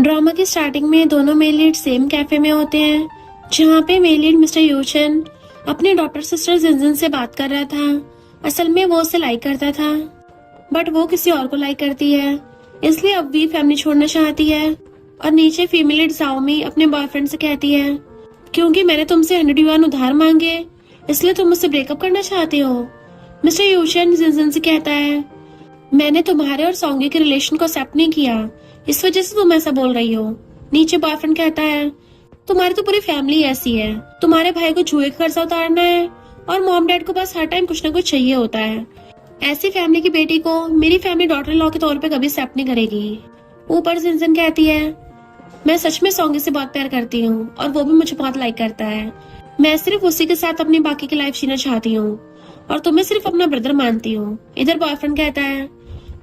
Drama की starting में दोनों मेल लीड सेम कैफे में होते हैं, जहाँ पे मेल लीड मिस्टर यूचन अपनी डॉटर सिस्टर जिनजिन से बात कर रहा था। असल में वो उसे लाइक करता था, बट वो किसी और को लाइक करती है, इसलिए अब वी फैमिली छोड़ना चाहती है। और नीचे फीमेल लीड जाओमी अपने बॉयफ्रेंड से कहती है, क्योंकि मैंने तुमसे 100 युआन उधार मांगे, इसलिए तुम मुझसे ब्रेकअप करना चाहते हो। मिस्टर यूचन जिनजिन से कहता है, मैंने तुम्हारे और सौंगी के रिलेशन को एक्सेप्ट नहीं किया, इस वजह से तुम ऐसा बोल रही हो। नीचे बॉयफ्रेंड कहता है, तुम्हारी तो पूरी फैमिली ऐसी है, तुम्हारे भाई को जुए का कर्जा उतारना है और मॉम डैड को बस हर टाइम कुछ ना कुछ चाहिए होता है। ऐसी फैमिली की बेटी को मेरी फैमिली डॉटर इन लॉ के तौर पे कभी एक्सेप्ट नहीं करेगी। ऊपर जिनजिन कहती है, मैं सच में सौंगी से बहुत प्यार करती हूँ और वो भी मुझे बहुत लाइक करता है। मैं सिर्फ उसी के साथ अपनी बाकी की लाइफ जीना चाहती हूँ और तुम्हें सिर्फ अपना ब्रदर मानती हूँ। इधर बॉयफ्रेंड कहता है,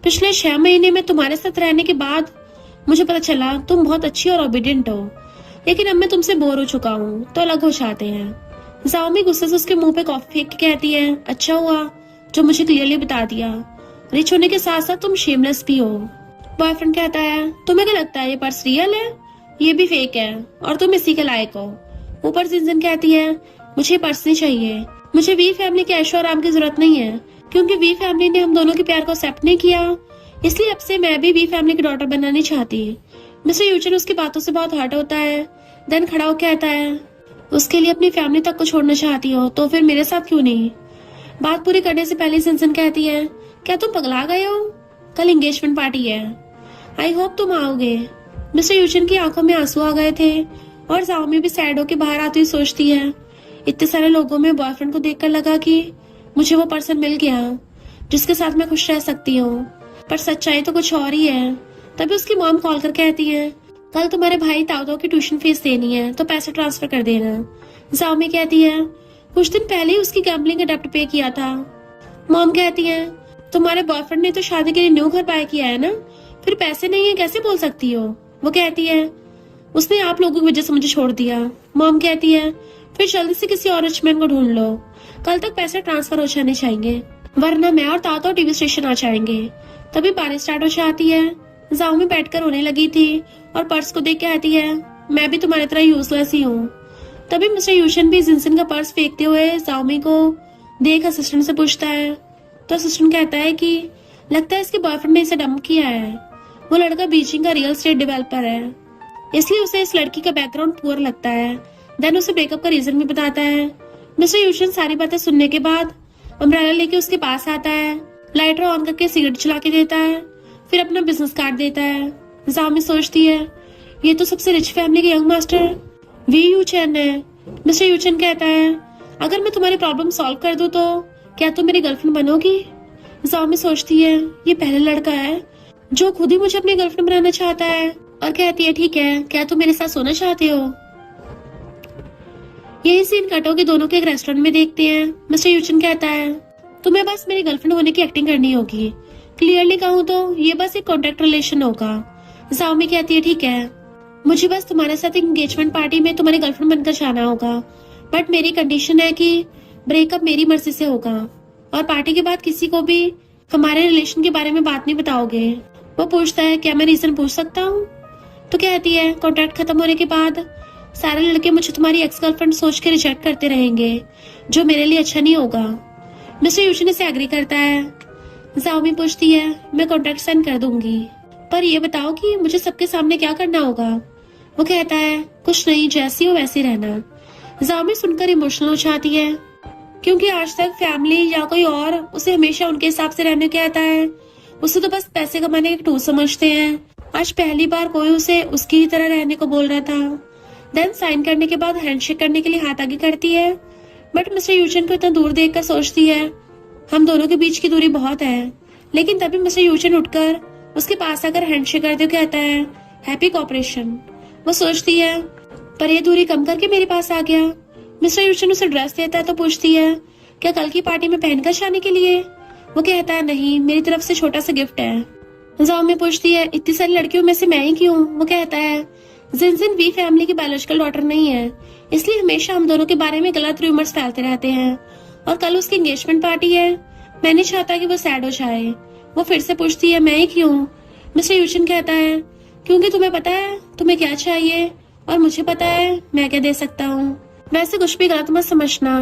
पिछले 6 महीने में तुम्हारे साथ रहने के बाद मुझे पता चला तुम बहुत अच्छी और ओबीडियंट हो, लेकिन अब मैं तुमसे बोर हो चुका हूँ, तो अलग हो जाते हैं। जाओमी गुस्से से उसके मुंह पे कॉफी फेंक के कहती है, अच्छा हुआ जो मुझे क्लियरली बता दिया। रिच होने के साथ साथ तुम शेमलेस भी हो। बॉयफ्रेंड कहता है, तुम्हें क्या लगता है ये पर्स रियल है? ये भी फेक है और तुम इसी के लायक हो। ऊपर जिनजिन कहती है, मुझे पर्स नहीं चाहिए, मुझे वी फैमिली के ऐशो आराम की जरूरत नहीं है, क्योंकि वी फैमिली ने हम दोनों के प्यार को एक्सेप्ट नहीं किया, इसलिए अब से मैं भी वी फैमिली की डॉटर बनना नहीं चाहती। मिस्टर यूचन उसकी बातों से बहुत हर्ट होता है। देन खड़ा होकर कहता है, उसके लिए अपनी फैमिली तक को छोड़ना चाहती हो तो फिर मेरे साथ क्यों नहीं? बात पूरी करने से पहले जिनजिन कहती है, क्या तुम पगला गए हो? कल एंगेजमेंट पार्टी है, आई होप तुम आओगे। मिस्टर यूचन की आंखों में आंसू आ गए थे और जाओमी भी सैड होकर बाहर आती हुई सोचती है, इतने सारे लोगों में बॉयफ्रेंड को देखकर लगा कि मुझे वो पर्सन मिल गया जिसके साथ मैं खुश रह सकती हूँ, पर सच्चाई तो कुछ और ही है। तभी उसकी मॉम कॉल कर कहती है, कल तुम्हारे भाई ताओ की ट्यूशन फीस देनी है तो पैसे ट्रांसफर कर देना। जाओमी कहती है, कुछ दिन पहले ही उसकी गैम्बलिंग का डेब्ट पे किया था। मॉम कहती है, तुम्हारे बॉयफ्रेंड ने तो शादी के लिए न्यू घर बाय किया है ना, फिर पैसे नहीं है कैसे बोल सकती हो? वो कहती है, उसने आप लोगों की वजह से मुझे छोड़ दिया। मॉम कहती है, फिर जल्दी से किसी और रिच मैन को ढूंढ लो, कल तक पैसे ट्रांसफर हो जाने चाहिए, वरना मैं और तातो टीवी स्टेशन आ जाएंगे। तभी बारिश स्टार्ट हो जाती है। जाओमी बैठकर रोने लगी थी और पर्स को देख कहती है, मैं भी तुम्हारी तरह यूजलेस ही हूँ। तभी मिस्टर यूशन भी जिनजिन का पर्स फेंकते हुए जाओमी को देख असिस्टेंट से पूछता है, तो असिस्टेंट कहता है कि लगता है इसके बॉयफ्रेंड ने इसे डंप किया है। वो लड़का बीजिंग का रियल एस्टेट डेवलपर है, इसलिए उसे इस लड़की का बैकग्राउंड पुअर लगता है। देन उसे ब्रेकअप का रीजन भी बताता है। मिस्टर यूशन सारी बातें सुनने के बाद अम्ब्रेला लेके उसके पास आता है, लाइटर ऑन करके सिगरेट चला के देता है, फिर अपना बिजनेस कार्ड देता है। जाओमी सोचती है, ये तो सबसे रिच फैमिली के यंग मास्टर वी यूचन है। मिस्टर यूचन कहता है, अगर मैं तुम्हारी प्रॉब्लम सॉल्व कर दूं तो क्या तुम मेरी गर्लफ्रेंड बनोगी? जाओमी सोचती है, ये पहला लड़का है जो खुद ही मुझे अपनी गर्लफ्रेंड बनाना चाहता है, और कहती है, ठीक है, क्या तुम मेरे साथ सोना चाहते हो? यही सीन कट होके दोनों के एक रेस्टोरेंट में देखते हैं। मिस्टर यूचन कहता है, तुम्हें बस मेरी गर्लफ्रेंड होने की एक्टिंग करनी होगी, क्लियरली कहूँ तो ये बस एक कॉन्ट्रैक्ट रिलेशन होगा। जाओमी कहती है, ठीक है, मुझे बस तुम्हारे साथ एंगेजमेंट पार्टी में तुम्हारी गर्लफ्रेंड बनकर जाना होगा, बट मेरी कंडीशन है कि ब्रेकअप मेरी मर्जी से होगा और पार्टी के बाद किसी को भी हमारे रिलेशन के बारे में बात नहीं बताओगे। वो पूछता है, क्या मैं रीजन पूछ सकता हूँ? तो कहती है, कॉन्ट्रैक्ट खत्म होने के बाद सारे लड़के मुझे तुम्हारी एक्स गर्लफ्रेंड सोच के रिजेक्ट करते रहेंगे, जो मेरे लिए अच्छा नहीं होगा। मिस्टर यूशन इसे एग्री करता है। जाओमी पूछती है, मैं कॉन्ट्रैक्ट साइन कर दूंगी, पर ये बताओ कि मुझे सबके सामने क्या करना होगा? वो कहता है, कुछ नहीं, जैसी हो वैसी रहना। जाओमी सुनकर इमोशनल हो जाती है, क्योंकि आज तक फैमिली या कोई और उसे हमेशा उनके हिसाब से रहने को कहता है। उसे तो बस पैसे कमाने के टूल समझते हैं। आज पहली बार कोई उसे उसकी ही तरह रहने को बोल रहा था। देन साइन करने के बाद हैंडशेक करने के लिए हाथ आगे करती है, बट मिस्टर यूचन को इतना दूर देखकर सोचती है, हम दोनों के बीच की दूरी बहुत है। लेकिन तभी मिस्टर यूचन उठकर उसके पास आकर हैंडशेक करते हुए कहता है, हैप्पी कॉपरेशन। वो सोचती है, पर ये दूरी कम करके मेरे पास आ गया। मिस्टर यूचन उसे ड्रेस देता है तो पूछती है, क्या कल की पार्टी में पहनकर जाने के लिए? वो कहता है, नहीं, मेरी तरफ से छोटा सा गिफ्ट है। जाओमी पूछती है, इतनी सारी लड़कियों में से मैं ही क्यों? वो कहता है, जिनजिन वी फैमिली की बायोलॉजिकल डॉटर नहीं है, इसलिए हमेशा हम दोनों के बारे में गलत रूमर्स फैलते रहते हैं, और कल उसकी एंगेजमेंट पार्टी है, मैं नहीं चाहता कि वो सैड हो जाए। वो फिर से पूछती है, मैं ही क्यों? मिस्टर यूचन कहता है, क्योंकि तुम्हें पता है तुम्हें क्या चाहिए और मुझे पता है मैं क्या दे सकता हूँ। वैसे कुछ भी गलत मत समझना,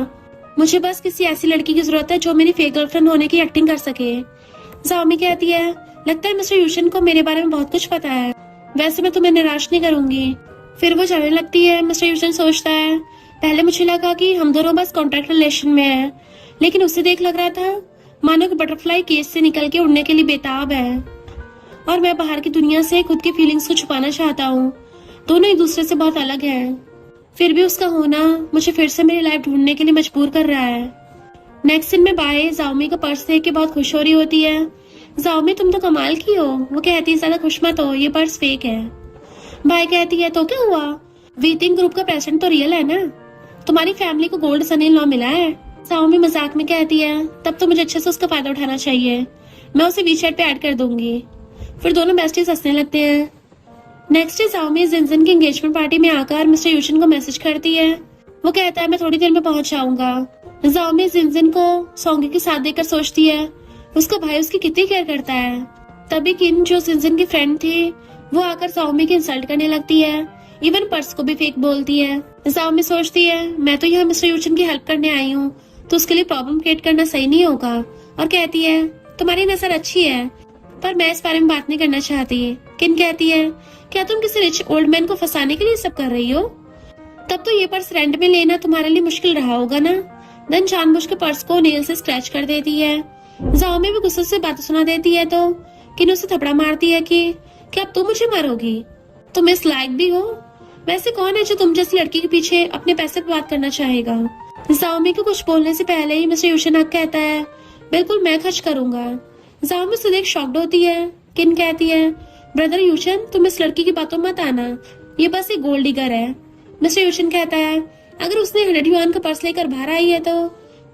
मुझे बस किसी ऐसी लड़की की जरूरत है जो मेरी फेक गर्लफ्रेंड होने की एक्टिंग कर सके। जाओमी कहती है, लगता है मिस्टर यूशन को मेरे बारे में बहुत कुछ पता है, वैसे मैं तुम्हें निराश नहीं करूंगी। फिर वो जाने लगती है। मिस्टर यूशन सोचता है, पहले मुझे लगा कि हम दोनों बस कॉन्ट्रैक्ट रिलेशन में हैं, लेकिन उसे देख लग रहा था मानो कि बटरफ्लाई केज से निकल के उड़ने के लिए बेताब है और मैं बाहर की दुनिया से खुद की फीलिंग्स को छुपाना चाहता हूँ। दोनों एक दूसरे से बहुत अलग हैं, फिर भी उसका होना मुझे फिर से मेरी लाइफ ढूंढने के लिए मजबूर कर रहा है। नेक्स्ट सीन में बाय जाओमी का पर्स देख के बहुत खुश हो रही होती है। जाओमी तुम तो कमाल की हो। वो कहती है, ज्यादा खुश मत हो, ये पर्स फेक है। बाय कहती है, तो क्या हुआ, वीथिंग ग्रुप का प्रेसिडेंट तो रियल है ना, तुम्हारी फैमिली को गोल्ड सन इन लॉ मिला है। जाओमी मजाक में कहती है, तब तो मुझे अच्छे से उसका फायदा उठाना चाहिए, मैं उसे वीचैट पे ऐड कर दूंगी। फिर दोनों बेस्टीज हंसने लगते हैं। नेक्स्ट डे जाओमी जिनजिन की एंगेजमेंट पार्टी में आकर मिस्टर यूशन को मैसेज करती है। वो कहता है, मैं थोड़ी देर में पहुंच जाऊंगा। जाओमी जिनजिन को सोंगी के साथ देखकर सोचती है उसका भाई उसकी कितनी केयर करता है। तभी किन जो जिनजिन की फ्रेंड थी वो आकर जाओमी की इंसल्ट करने लगती है, इवन पर्स को भी फेक बोलती है। जाओमी सोचती है, मैं तो यहाँ मिस्टर यूशन की हेल्प करने आई हूँ, तो उसके लिए प्रॉब्लम क्रिएट करना सही नहीं होगा। और कहती है, तुम्हारी नजर अच्छी है पर मैं इस बारे में बात नहीं करना चाहती। किन कहती है, क्या तुम किसी रिच ओल्ड मैन को फंसाने के लिए सब कर रही हो? तब तो ये पर्स रेंट में लेना तुम्हारे लिए मुश्किल रहा होगा ना। देन जानबूझ के पर्स को नेल से स्क्रैच कर देती है। जाओमी भी गुस्से से बातें सुना देती है तो किन उसे थपड़ा मारती है कि अब तुम मुझे मारोगी, तुम इस लायक भी हो? वैसे कौन है जो तुम जैसी लड़की के पीछे अपने पैसे पर बात करना चाहेगा? जाओमी को कुछ बोलने से पहले ही मिस्टर यूशन कहता है, बिल्कुल मैं खर्च करूंगा। जाओमी से देख शॉक्ड होती है। किन कहती है, ब्रदर यूशन तुम इस लड़की की बातों मत आना, ये बस एक गोल्ड डिगर है। मिस्टर यूशन कहता है, अगर उसने 100 युआन का पर्स लेकर बाहर आई है तो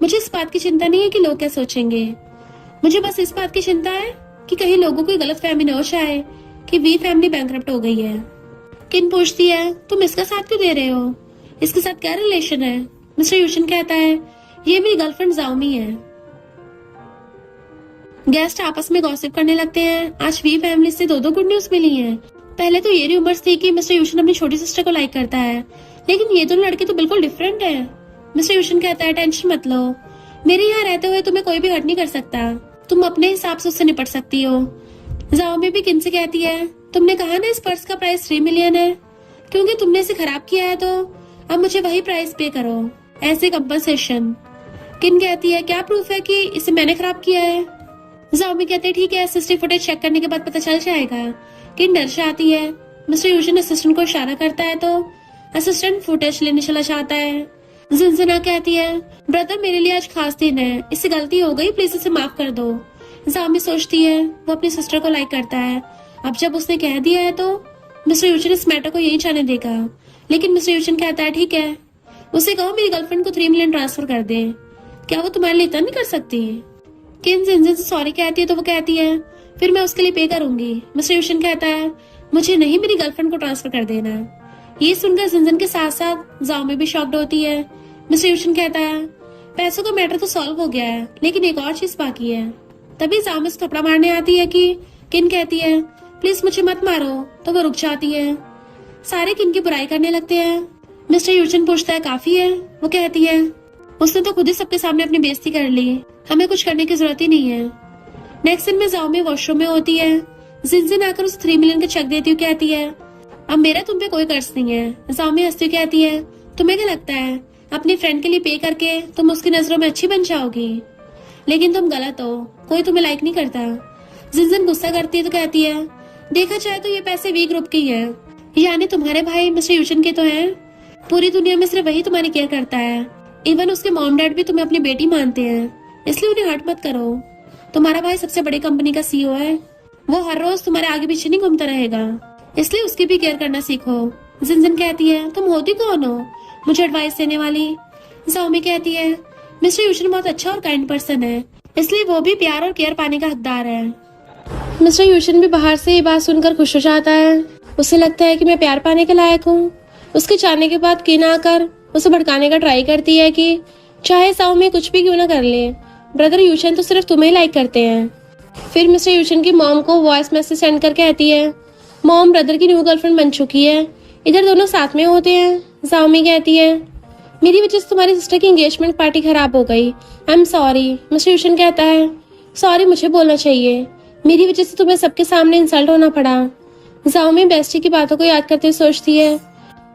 मुझे इस बात की चिंता नहीं है कि लोग क्या सोचेंगे, मुझे बस इस बात की चिंता है कि कहीं लोगों को गलत फहमी न हो जाए कि वी फैमिली बैंकरप्ट हो गई है। किन पूछती है, तुम इसका साथ क्यों दे रहे हो, इसके साथ क्या रिलेशन है? मिस्टर यूशन कहता है, ये मेरी गर्लफ्रेंड जाओमी है। गेस्ट आपस में गॉसिप करने लगते हैं। आज वी फैमिली से 2 गुड न्यूज मिली हैं। पहले तो ये रूमर्स थी कि मिस्टर यूशन अपनी छोटी सिस्टर को लाइक करता है, लेकिन ये दोनों लड़के तो बिल्कुल डिफरेंट है। मिस्टर यूशन कहता है, टेंशन मत लो, मेरे यहाँ रहते हुए तुम्हें कोई भी हर्ट नहीं कर सकता, तुम अपने हिसाब से उससे निपट सकती हो। जाओमी भी किन से कहती है, तुमने कहा ना इस पर्स का प्राइस 3 मिलियन है, क्योंकि तुमने इसे खराब किया है तो अब मुझे वही प्राइस पे करो एज ए कंपनसेशन। किन कहती है, क्या प्रूफ है कि इसे मैंने खराब किया है? जाओमी कहते हैं, ठीक है, सीसीटीवी फुटेज चेक करने के बाद पता चल जाएगा। किन डर से आती है। मिस्टर यूशन असिस्टेंट को इशारा करता है तो असिस्टेंट फुटेज लेने चला जाता है। जिनजिना कहती है, ब्रदर मेरे लिए आज खास दिन है, इससे गलती हो गई, प्लीज इसे माफ कर दो। जाओमी सोचती है वो अपनी सिस्टर को लाइक करता है, अब जब उसने कह दिया है तो मिस्टर यूशन इस मैटर को यही जाने देगा। लेकिन मिस्टर यूशन कहता है, ठीक है, उसे कहो मेरी गर्लफ्रेंड को 3 मिलियन ट्रांसफर कर दे, क्या वो तुम्हारे लिए इतना नहीं कर सकती? किन जिनजिन से सॉरी कहती है तो वो कहती है, फिर मैं उसके लिए पे करूंगी। मिस्टर यूशन कहता है, मुझे नहीं, मेरी गर्लफ्रेंड को ट्रांसफर कर देना। ये सुनकर जिनजिन के साथ साथ जाओमी भी शॉक्ड होती है। मिस्टर यूशन कहता है, पैसों का मैटर तो सॉल्व हो गया है, लेकिन एक और चीज बाकी है। तभी जाओमी से थपड़ा मारने आती है कि किन कहती है, प्लीज मुझे मत मारो, तो वो रुक जाती है। सारे किन की बुराई करने लगते हैं। मिस्टर यूशन पूछता है, काफी है? वो कहती है, उसने तो खुद ही सबके सामने अपनी बेइज्जती कर ली, हमें कुछ करने की जरूरत ही नहीं है। नेक्स्ट दिन में जाओमी वॉशरूम में होती है। जिनजिन आकर उसे 3 मिलियन का चेक देती हुई कहती है, अब मेरा तुम पे कोई कर्ज नहीं है। जाओमी हंसती हुई कहती है, तुम्हें क्या लगता है अपनी फ्रेंड के लिए पे करके तुम उसकी नजरों में अच्छी बन जाओगी? लेकिन तुम गलत हो, कोई तुम्हें लाइक नहीं करता। जिनजिन गुस्सा करती है तो कहती है, देखा जाए तो ये पैसे वी ग्रुप के ही है, यानी तुम्हारे भाई मिस्टर यूशन के तो हैं। पूरी दुनिया में सिर्फ वही तुम्हारी केयर करता है, इवन उसके मॉम डैड भी तुम्हें अपनी बेटी मानते हैं, इसलिए उन्हें हर्ट मत करो। तुम्हारा भाई सबसे बड़ी कंपनी का सीईओ है, वो हर रोज तुम्हारे आगे पीछे नहीं घूमता रहेगा, इसलिए उसकी भी केयर करना सीखो। जिनजिन कहती है, तुम होती कौन हो मुझे एडवाइस देने वाली? जाओमी कहती है, मिस्टर यूशन बहुत अच्छा और काइंड पर्सन है, इसलिए वो भी प्यार और केयर पाने का हकदार है। मिस्टर यूशन भी बाहर से ये बात सुनकर खुश हो जाता है। उसे लगता है कि मैं प्यार पाने के लायक हूँ। उसके जाने के बाद किन आकर उसे भड़काने का ट्राई करती है कि चाहे जाओमी कुछ भी क्यों ना कर ले, ब्रदर यूशन तो सिर्फ तुम्हें लाइक करते हैं। फिर मिस्टर यूशन की मॉम को वॉइस मैसेज सेंड कर कहती है, मॉम ब्रदर की न्यू गर्लफ्रेंड बन चुकी है, इधर दोनों साथ में होते हैं। जाओमी कहती है मेरी वजह से तुम्हारी सिस्टर की एंगेजमेंट पार्टी खराब हो गई, आई एम सॉरी। मिस्टर यूशन कहता है सॉरी मुझे बोलना चाहिए, मेरी वजह से तुम्हें सबके सामने इंसल्ट होना पड़ा। जाओमी बेस्टी की बातों को याद करते हुए सोचती है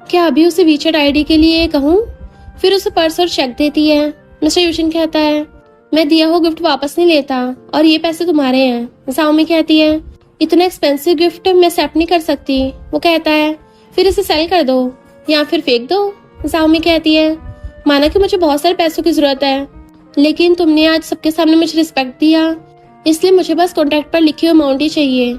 क्या अभी उसे वीचेट आईडी के लिए कहूँ, फिर उसे पर्स और चेक देती है। मिस्टर यूशन कहता है मैं दिया हुआ गिफ्ट वापस नहीं लेता और ये पैसे तुम्हारे हैं। जाओमी कहती है इतना एक्सपेंसिव गिफ्ट मैं एक्सेप्ट नहीं कर सकती। वो कहता है फिर इसे सेल कर दो या फिर फेंक दो। जाओमी कहती है माना कि मुझे बहुत सारे पैसों की जरूरत है, लेकिन तुमने आज सबके सामने मुझे रिस्पेक्ट दिया, इसलिए मुझे बस कॉन्ट्रैक्ट पर लिखी हुई अमाउंट ही चाहिए।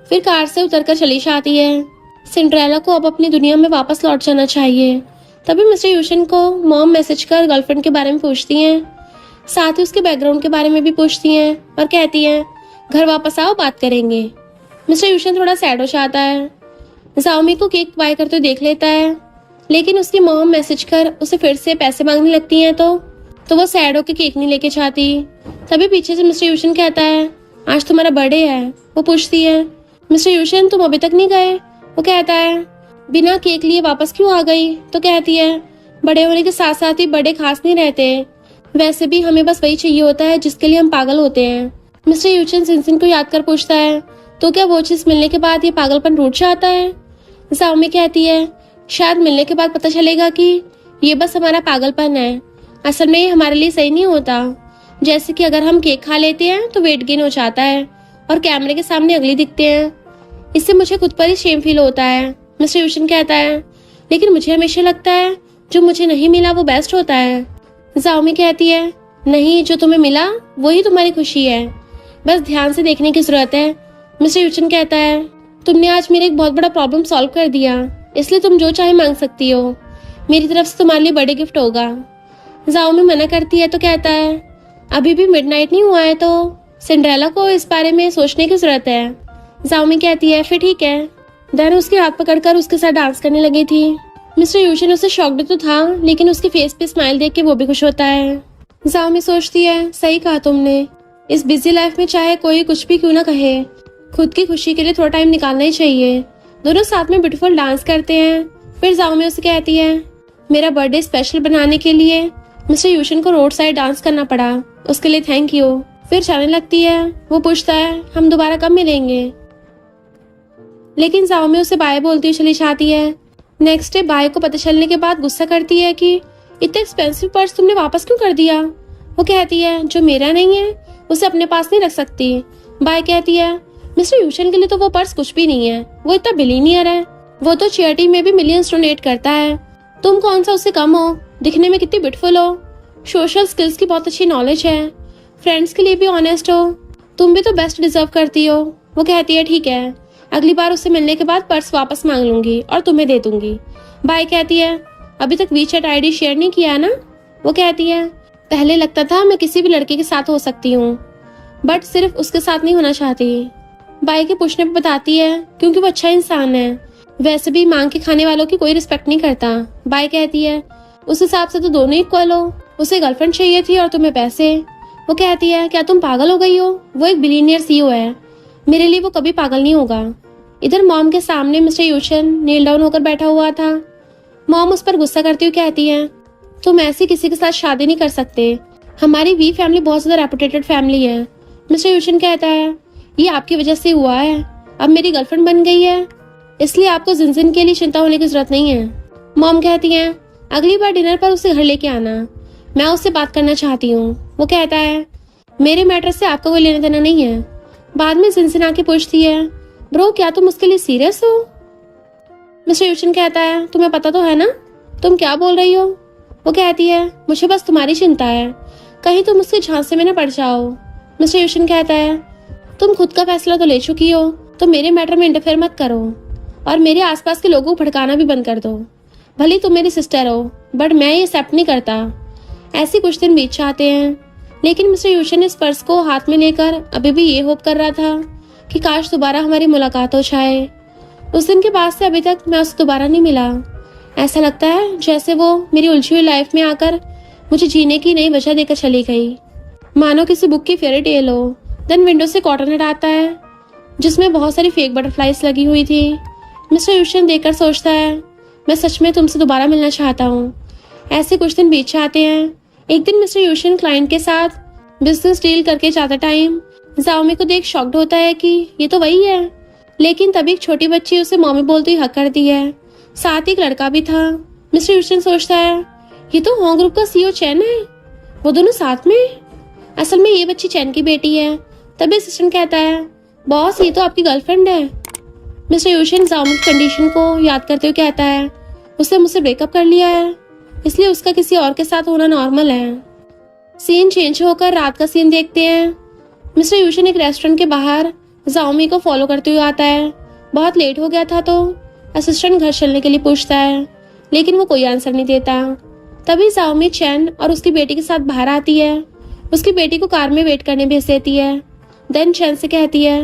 फिर कार से उतरकर चली जाती है। सिंड्रेला को अब अपनी दुनिया में वापस लौट जाना चाहिए। तभी मिस्टर यूशन को मॉम मैसेज कर गर्लफ्रेंड के बारे में पूछती हैं, साथ ही उसके बैकग्राउंड के बारे में भी पूछती हैं और कहती हैं घर वापस आओ बात करेंगे। मिस्टर यूशन थोड़ा सैड हो जाता है। जाओमी को केक बाय करते देख लेता है, लेकिन उसकी मॉम मैसेज कर उसे फिर से पैसे मांगने लगती हैं तो वो सैड होकर केक नहीं लेके जाती। तभी पीछे से मिस्टर यूशन कहता है आज तुम्हारा बर्थडे है। वो पूछती है मिस्टर यूशन तुम अभी तक नहीं गए। वो कहता है बिना केक लिए वापस क्यों आ गई। तो कहती है बड़े होने के साथ साथ ही बड़े खास नहीं रहते, वैसे भी हमें बस वही चाहिए होता है जिसके लिए हम पागल होते हैं। मिस्टर यूशन सिंसिन को याद कर पूछता है तो क्या वो चीज मिलने के बाद ये पागलपन रूठ जाता है। जाओमी कहती है शायद मिलने के बाद पता चलेगा कि ये बस हमारा पागलपन है, असल में हमारे लिए सही नहीं होता। जैसे कि अगर हम केक खा लेते हैं तो वेट गेन हो जाता है और कैमरे के सामने अगली दिखते हैं, इससे मुझे खुद पर ही शेम फील होता है। मिस्टर यूशन कहता है लेकिन मुझे हमेशा लगता है जो मुझे नहीं मिला वो बेस्ट होता है। जाओमी कहती है नहीं, जो तुम्हें मिला वही तुम्हारी खुशी है, बस ध्यान से देखने की जरूरत है। मिस्टर यूशन कहता है तुमने आज मेरा एक बहुत बड़ा प्रॉब्लम सॉल्व कर दिया, इसलिए तुम जो चाहे मांग सकती हो, मेरी तरफ से तुम्हारे लिए बड़े गिफ्ट होगा। जाओमी मना करती है तो कहता है अभी भी मिडनाइट नहीं हुआ है तो सिंड्रेला को इस बारे में सोचने की जरूरत है। जाओमी कहती है फिर ठीक है। देन उसके हाथ पकड़कर उसके साथ डांस करने लगी थी। मिस्टर यूशन उसे शॉक्ड तो था, लेकिन उसके फेस पे स्माइल देख के वो भी खुश होता है। जाओमी सोचती है सही कहा तुमने, इस बिजी लाइफ में चाहे कोई कुछ भी क्यों ना कहे, खुद की खुशी के लिए थोड़ा टाइम निकालना ही चाहिए। दोनों साथ में ब्यूटीफुल डांस करते हैं। फिर जाओमी उसे कहती है मेरा बर्थडे स्पेशल बनाने के लिए मिस्टर यूशन को रोड साइड डांस करना पड़ा, उसके लिए थैंक यू। फिर जाने लगती है। वो पूछता है हम दोबारा कब मिलेंगे, लेकिन जाओमी उसे बाय बोलती हुई चली जाती है। नेक्स्ट डे बाय को पता चलने के बाद गुस्सा करती है कि इतना एक्सपेंसिव पर्स तुमने वापस क्यों कर दिया। वो कहती है जो मेरा नहीं है उसे अपने पास नहीं रख सकती। बाय कहती है मिस्टर यूशन के लिए तो वो पर्स कुछ भी नहीं है, वो इतना बिलीनियर है, वो तो चैरिटी में भी मिलियंस डोनेट करता है। तुम कौन सा उससे कम हो, दिखने में कितनी ब्यूटीफुल हो, सोशल स्किल्स की बहुत अच्छी नॉलेज है, फ्रेंड्स के लिए भी ऑनेस्ट हो, तुम भी तो बेस्ट डिजर्व करती हो। वो कहती है ठीक है, अगली बार उससे मिलने के बाद पर्स वापस मांग लूंगी और तुम्हें दे दूंगी। बाय कहती है अभी तक वीचैट आईडी शेयर नहीं किया ना। वो कहती है पहले लगता था मैं किसी भी लड़के के साथ हो सकती हूँ, बट सिर्फ उसके साथ नहीं होना चाहती। बाय के पूछने पर बताती है क्योंकि वो अच्छा इंसान है, वैसे भी मांग के खाने वालों की कोई रिस्पेक्ट नहीं करता। बाय कहती है उस हिसाब से तो दोनों इक्वल हो, उसे गर्लफ्रेंड चाहिए थी और तुम्हें पैसे। वो कहती है क्या तुम पागल हो गई हो, वो एक बिलीनियर सीईओ है, मेरे लिए वो कभी पागल नहीं होगा। इधर मॉम के सामने मिस्टर यूशन नील डाउन होकर बैठा हुआ था। मॉम उस पर गुस्सा करती हुई कहती है तुम ऐसी किसी के साथ शादी नहीं कर सकते, हमारी वी फैमिली बहुत ज्यादा रेपुटेटेड फैमिली है। मिस्टर यूशन कहता है ये आपकी वजह से हुआ है, अब मेरी गर्लफ्रेंड बन गई है, इसलिए आपको जिनजिन के लिए चिंता होने की जरूरत नहीं है। मॉम कहती है अगली बार डिनर पर उसे घर लेके आना, मैं उससे बात करना चाहती हूँ। वो कहता है मेरे मैटर से आपको कोई लेना देना नहीं है। बाद में जिनजिन आके पूछती है ब्रो क्या तुम उसके लिए सीरियस हो। मिस्टर यूशन कहता है तुम्हें पता तो है ना, तुम क्या बोल रही हो। वो कहती है मुझे बस तुम्हारी चिंता है, कहीं तुम उसके झांसे में न पड़ जाओ। मिस्टर यूशन कहता है तुम खुद का फैसला तो ले चुकी हो, तो मेरे मैटर में इंटरफेयर मत करो और मेरे आसपास के लोगों को भड़काना भी बंद कर दो। भले तुम मेरी सिस्टर हो, बट मैं ये एक्सेप्ट नहीं करता। ऐसे कुछ दिन बीत जाते हैं, लेकिन मिस्टर यूशन इस पर्स को हाथ में लेकर अभी भी ये होप कर रहा था कि काश दोबारा हमारी मुलाकात हो जाए। उस दिन के बाद से अभी तक मैं उसे दोबारा नहीं मिला। ऐसा लगता है जैसे वो मेरी उलझी हुई लाइफ में आकर मुझे जीने की नई वजह देकर चली गई, मानो किसी बुक की फेयरी टेल हो। देन विंडो से कॉटन हेड आता है जिसमें बहुत सारी फेक बटरफ्लाइज लगी हुई थी। मिस्टर यूशन देखकर सोचता है, मैं सच में तुमसे दोबारा मिलना चाहता हूँ। ऐसे कुछ दिन बीत जाते हैं। एक दिन मिस्टर यूशन क्लाइंट के साथ बिजनेस डील करके जाते टाइम जाओमी को देख शॉक्ड होता है कि ये तो वही है। लेकिन तभी एक छोटी बच्ची उसे मॉमी बोलती हुई हक करती है। साथ ही एक लड़का भी था। मिस्टर यूशन सोचता है, ये तो होंग ग्रुप का सीईओ चैन है, वो दोनों साथ में। असल में ये बच्ची चैन की बेटी है। तभी असिस्टेंट कहता है, बॉस ये तो आपकी गर्लफ्रेंड है। मिस्टर यूशन जाओमी की कंडीशन को याद करते हुए कहता है, उसने मुझसे ब्रेकअप कर लिया है, इसलिए उसका किसी और के साथ होना नॉर्मल है। सीन चेंज होकर रात का सीन देखते हैं। मिस्टर यूशन एक रेस्टोरेंट के बाहर जाओमी को फॉलो करते हुए आता है। बहुत लेट हो गया था तो असिस्टेंट घर चलने के लिए पूछता है, लेकिन वो कोई आंसर नहीं देता। तभी जाओमी चैन और उसकी बेटी के साथ बाहर आती है। उसकी बेटी को कार में वेट करने भेज देती है। देन चैन से कहती है,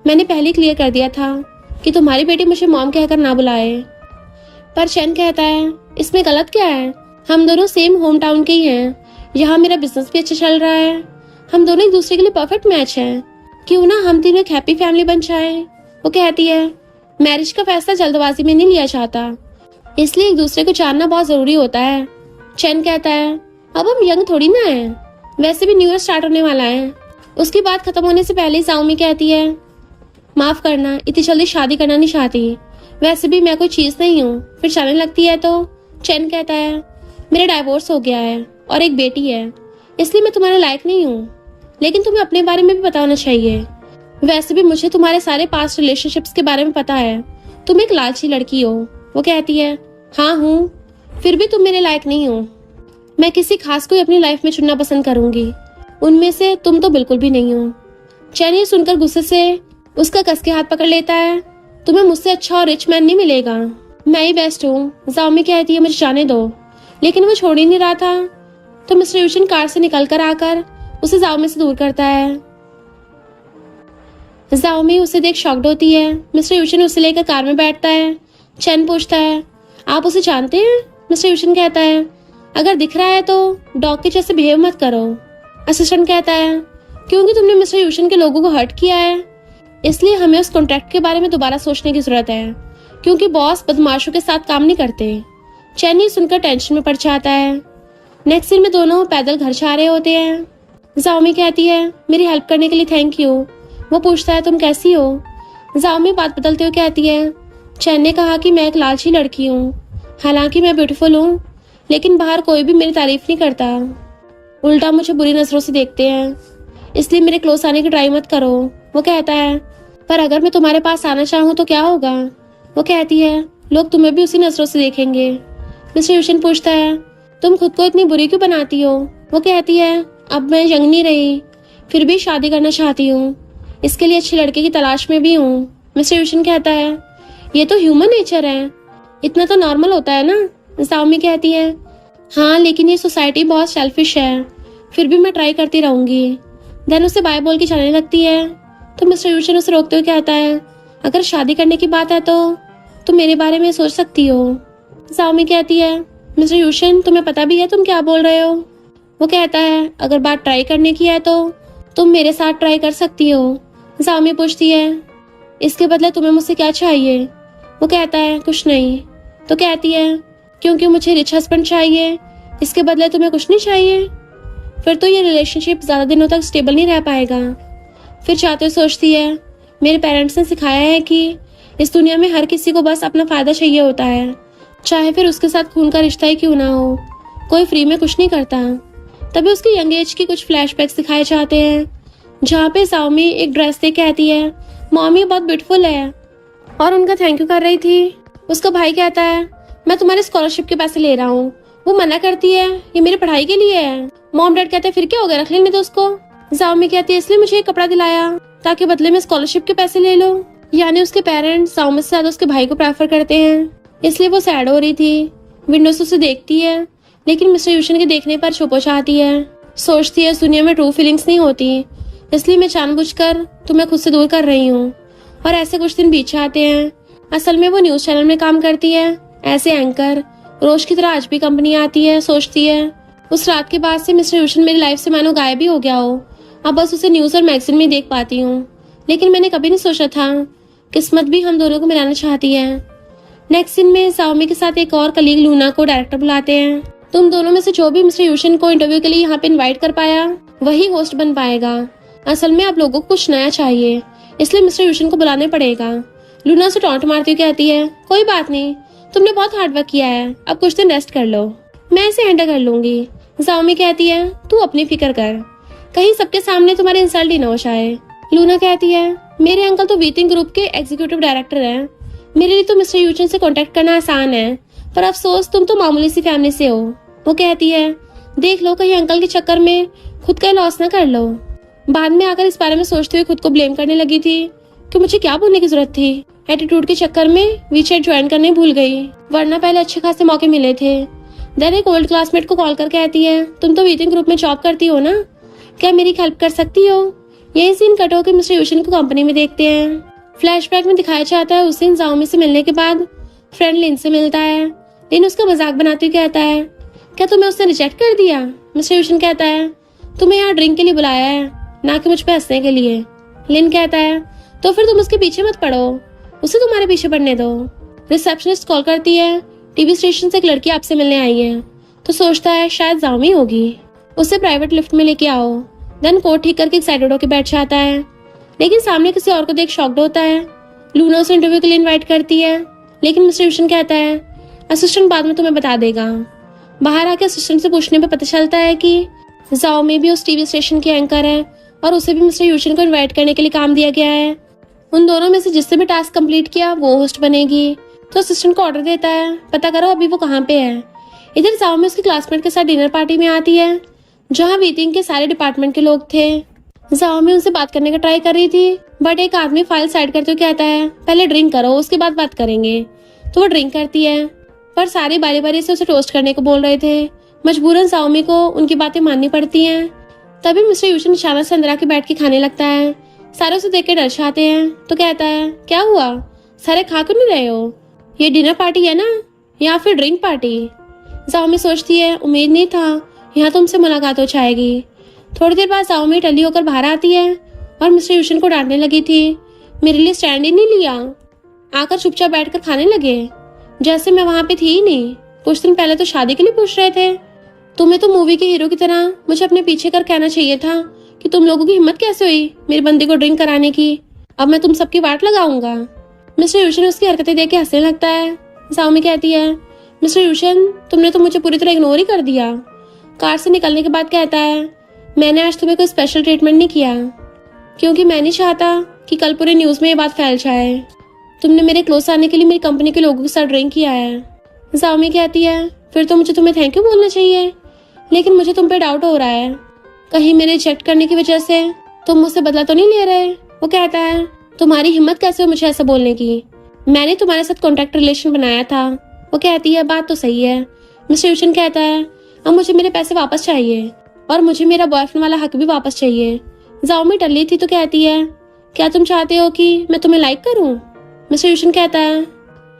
मैंने पहले क्लियर कर दिया था कि तुम्हारी बेटी मुझे मॉम कहकर ना बुलाए। पर चैन कहता है, इसमें गलत क्या है, हम दोनों सेम होम टाउन के ही हैं, यहाँ मेरा बिजनेस भी अच्छा चल रहा है, हम दोनों एक दूसरे के लिए परफेक्ट मैच हैं, क्यों ना हम तीनों एक हैप्पी फैमिली बन जाए। वो कहती है, मैरिज का फैसला जल्दबाजी में नहीं लिया जाता, इसलिए एक दूसरे को जानना बहुत जरूरी होता है। चैन कहता है, अब हम यंग थोड़ी ना है, वैसे भी न्यू ईयर स्टार्ट होने वाला है। उसकी बात खत्म होने से पहले जाओमी कहती है, माफ करना, इतनी जल्दी शादी करना नहीं चाहती, वैसे भी मैं कोई चीज नहीं हूँ। फिर जाने लगती है तो चैन कहता है, मेरा डाइवोर्स हो गया है और एक बेटी है, इसलिए मैं तुम्हारे लायक नहीं हूँ, लेकिन तुम्हें अपने बारे में भी पता होना चाहिए। वैसे भी मुझे तुम्हारे सारे पास्ट रिलेशनशिप्स के बारे में पता है, तुम एक लालची लड़की हो। वो कहती है, हाँ हूँ, फिर भी तुम मेरे लायक नहीं हो। मैं किसी खास को अपनी लाइफ में चुनना पसंद करूंगी, उनमें से तुम तो बिल्कुल भी नहीं हो। चैन ये सुनकर गुस्से से उसका कस के हाथ पकड़ लेता है, तुम्हें मुझसे अच्छा और रिच मैन नहीं मिलेगा, मैं ही बेस्ट हूँ। जाओमी कहती है, मुझे जाने दो, लेकिन वो छोड़ ही नहीं रहा था। तो मिस्टर यूशन कार से निकलकर आकर उसे जाओमी से दूर करता है। जाओमी उसे देख शॉक्ड होती है। मिस्टर यूशन उसे लेकर कार में बैठता है। चैन पूछता है, आप उसे जानते हैं? मिस्टर यूशन कहता है, अगर दिख रहा है तो डॉग के जैसे बिहेव मत करो। असिस्टेंट कहता है, क्योंकि तुमने मिस्टर यूशन के लोगों को हर्ट किया है, इसलिए हमें उस कॉन्ट्रैक्ट के बारे में दोबारा सोचने की जरूरत है, क्योंकि बॉस बदमाशों के साथ काम नहीं करते। चैन ये सुनकर टेंशन में पड़ जाता है। नेक्स्ट सीन में दोनों पैदल घर जा रहे होते हैं। जाओमी कहती है, मेरी हेल्प करने के लिए थैंक यू। वो पूछता है, तुम कैसी हो? जाओमी बात बदलते हुए कहती है, चैन ने कहा कि मैं एक लालची लड़की हूँ, हालांकि मैं ब्यूटीफुल हूँ, लेकिन बाहर कोई भी मेरी तारीफ नहीं करता, उल्टा मुझे बुरी नजरों से देखते हैं, इसलिए मेरे क्लोज आने की ट्राई मत करो। वो कहता है, पर अगर मैं तुम्हारे पास आना चाहूँ तो क्या होगा? वो कहती है, लोग तुम्हें भी उसी नजरों से देखेंगे। मिस्टर यूशन पूछता है, तुम खुद को इतनी बुरी क्यों बनाती हो? वो कहती है, अब मैं यंग नहीं रही, फिर भी शादी करना चाहती हूँ, इसके लिए अच्छे लड़के की तलाश में भी हूँ। मिस्टर यूशन कहता है, ये तो ह्यूमन नेचर है, इतना तो नॉर्मल होता है ना। जाओमी कहती है, हाँ लेकिन ये सोसाइटी बहुत सेल्फिश है, फिर भी मैं ट्राई करती रहूंगी। देन उसे बाय बोल के चलने लगती है। तो मिस्टर यूशन उसे रोकते हुए कहता है, अगर शादी करने की बात है तो तुम मेरे बारे में सोच सकती हो। जाओमी कहती है, मिस्टर यूशन तुम्हें पता भी है तुम क्या बोल रहे हो? वो कहता है, अगर बात ट्राई करने की है तो तुम मेरे साथ ट्राई कर सकती हो। जाओमी पूछती है, इसके बदले तुम्हें मुझसे क्या चाहिए? वो कहता है, कुछ नहीं। तो कहती है, क्योंकि मुझे रिच हस्बैंड चाहिए, इसके बदले तुम्हें कुछ नहीं चाहिए? फिर तो ये रिलेशनशिप ज्यादा दिनों तक स्टेबल नहीं रह पाएगा। फिर चाहते सोचती है, मेरे पेरेंट्स ने सिखाया है कि इस दुनिया में हर किसी को बस अपना फायदा चाहिए होता है, चाहे फिर उसके साथ खून का रिश्ता ही क्यों ना हो, कोई फ्री में कुछ नहीं करता। तभी उसकी यंग एज की कुछ फ्लैशबैक्स दिखाए जाते हैं, जहाँ पे जाओमी एक ड्रेस देख कहती है, मॉमी बहुत ब्यूटीफुल है, और उनका थैंक यू कर रही थी। उसका भाई कहता है, मैं तुम्हारे स्कॉलरशिप के पैसे ले रहा हूँ। वो मना करती है, ये मेरी पढ़ाई के लिए है। मॉम डैड कहते हैं, फिर क्या हो गया, रख लेने दो उसको। जाओमी कहती है, इसलिए मुझे एक कपड़ा दिलाया ताकि बदले में स्कॉलरशिप के पैसे ले लो। यानी उसके पेरेंट्स जाओमी से ज्यादा उसके भाई को प्रेफर करते हैं, इसलिए वो सैड हो रही थी। विंडो से उसे देखती है, लेकिन मिस्टर यूशन के देखने पर चुप हो जाती है। सोचती है, इस दुनिया में ट्रू फीलिंग्स नहीं होती, इसलिए मैं जानबूझकर तुम्हें खुद से दूर कर रही हूँ। और ऐसे कुछ दिन बीत जाते हैं। असल में वो न्यूज चैनल में काम करती है ऐसे एंकर। रोज की तरह आज भी कंपनी आती है। सोचती है, उस रात के बाद से मिस्टर यूशन मेरी लाइफ से मानो गायब ही हो गया हो, अब बस उसे न्यूज और मैगजीन में देख पाती हूँ। लेकिन मैंने कभी नहीं सोचा था किस्मत भी हम दोनों को मिलाना चाहती है। नेक्स्ट सीन में जाओमी के साथ एक और कलीग लूना को डायरेक्टर बुलाते हैं। तुम दोनों में से जो भी मिस्टर यूशन को इंटरव्यू के लिए यहाँ पे इनवाइट कर पाया वही होस्ट बन पाएगा। असल में आप लोगों को कुछ नया चाहिए, इसलिए मिस्टर यूशन को बुलाने पड़ेगा। लूना से टॉन्ट मारती हुई कहती है, कोई बात नहीं, तुमने बहुत हार्ड वर्क किया है, अब कुछ दिन रेस्ट कर लो, मैं इसे हैंडल कर लूंगी। जाओमी कहती है, तू अपनी फिक्र कर, कहीं सबके सामने तुम्हारे इंसल्ट ही ना हो जाए। लूना कहती है, मेरे अंकल तो वीथिंग ग्रुप के एग्जीक्यूटिव डायरेक्टर हैं, मेरे लिए तो मिस्टर यूचन से कांटेक्ट करना आसान है, पर अफसोस तुम तो मामूली सी फैमिली से हो। वो कहती है, देख लो कहीं अंकल के चक्कर में खुद का लॉस ना कर लो। बाद में आकर इस बारे में सोचते हुए खुद को ब्लेम करने लगी थी कि मुझे क्या बोलने की जरूरत थी। एटीट्यूड के चक्कर में वीचैट ज्वाइन करने भूल गई, वरना पहले अच्छे खासे मौके मिले थे। देन एक ओल्ड क्लासमेट को कॉल कर कहती है, तुम तो वीथिंग ग्रुप में जॉब करती हो ना, क्या मेरी हेल्प कर सकती हो। यही सीन कट होकर मिस्टर यूशन को कंपनी में देखते हैं। फ्लैशबैक में दिखाया जाता है उस दिन जाओमी से मिलने के बाद फ्रेंड लिन से मिलता है। लिन उसका मजाक बनाते हुए कहता है, क्या तुम्हें उसने रिजेक्ट कर दिया। मिस्टर यूशन कहता है, तुम्हें यहाँ ड्रिंक के लिए बुलाया है, ना कि मुझ पे हंसने के लिए। लिन कहता है, तो फिर तुम उसके पीछे मत पड़ो, उसे तुम्हारे पीछे पड़ने दो। रिसेप्शनिस्ट कॉल करती है, टीवी स्टेशन से एक लड़की आपसे मिलने आई है, तो सोचता है शायद जाओमी होगी, उसे प्राइवेट लिफ्ट में लेके आओ। देन कोट ठीक करके एक्साइटेड होकर बैठ जाता है, लेकिन सामने किसी और को देख शॉक्ड होता है। लूना उसे इंटरव्यू के लिए इनवाइट करती है, लेकिन मिस्टर यूशन कहता है, असिस्टेंट बाद में तुम्हें बता देगा। बाहर आके असिस्टेंट से पूछने पे पता चलता है कि जाओमी भी उस टीवी स्टेशन की एंकर है और उसे भी मिस्टर यूशन को इनवाइट करने के लिए काम दिया गया है। उन दोनों में से जिससे भी टास्क कंप्लीट किया वो होस्ट बनेगी। तो असिस्टेंट को ऑर्डर देता है, पता करो अभी वो कहाँ पे है। इधर जाओमी उसके क्लासमेट के साथ डिनर पार्टी में आती है, जहाँ वीथिंग के सारे डिपार्टमेंट के लोग थे। जाओमी उनसे बात करने का ट्राई कर रही थी, बट एक आदमी फाइल साइड करते हुए कहता है, पहले ड्रिंक करो उसके बाद बात करेंगे। तो वो ड्रिंक करती है, पर सारे बारी बारी से उसे टोस्ट करने को बोल रहे थे। मजबूरन जाओमी को उनकी बातें माननी पड़ती हैं। तभी मिस्टर यूशन अचानक से अंदर आके बैठ के खाने लगता है। सारे उसे देख के डर जाते हैं, तो कहता है, क्या हुआ, सारे खा क्यों नहीं रहे हो, ये डिनर पार्टी है ना या फिर ड्रिंक पार्टी। जाओमी सोचती है, उम्मीद नहीं था यहाँ तो उनसे मुलाकात हो जाएगी। थोड़ी देर बाद जाओमी टली होकर बाहर आती है और मिस्टर यूशन को डांटने लगी थी, मेरे लिए स्टैंड ही नहीं लिया, आकर चुपचाप बैठकर खाने लगे जैसे मैं वहां पे थी ही नहीं। कुछ दिन पहले तो शादी के लिए पूछ रहे थे। तुम्हें तो मूवी के हीरो की तरह मुझे अपने पीछे कर कहना चाहिए था कि तुम लोगों की हिम्मत कैसे हुई मेरे बंदे को ड्रिंक कराने की, अब मैं तुम सबकी वाट लगाऊंगा। मिस्टर यूशन उसकी हरकतें देख के हंसने लगता है। जाओमी कहती है, मिस्टर यूशन तुमने तो मुझे पूरी तरह इग्नोर ही कर दिया। कार से निकलने के बाद कहता है, मैंने आज तुम्हें कोई स्पेशल ट्रीटमेंट नहीं किया, क्योंकि मैं नहीं चाहता कि कल पूरे न्यूज में ये बात फैल जाए। तुमने मेरे क्लोज आने के लिए मेरी कंपनी के लोगों के साथ ड्रिंक किया है। जाओमी कहती है, फिर तो मुझे तुम्हें थैंक यू बोलना चाहिए, लेकिन मुझे तुम पे डाउट हो रहा है, कहीं मेरे रिजेक्ट करने की वजह से तुम मुझसे बदला तो नहीं ले रहे। वो कहता है, तुम्हारी हिम्मत कैसे हो मुझे ऐसा बोलने की, मैंने तुम्हारे साथ कॉन्ट्रैक्ट रिलेशन बनाया था। वो कहती है, बात तो सही है। मिस्टर यूशन कहता है, अब मुझे मेरे पैसे वापस चाहिए और मुझे मेरा बॉयफ्रेंड वाला हक भी वापस चाहिए। जाओमी टल्ली थी तो कहती है, क्या तुम चाहते हो कि मैं तुम्हें लाइक करूं। मिस्टर यूशन कहता है,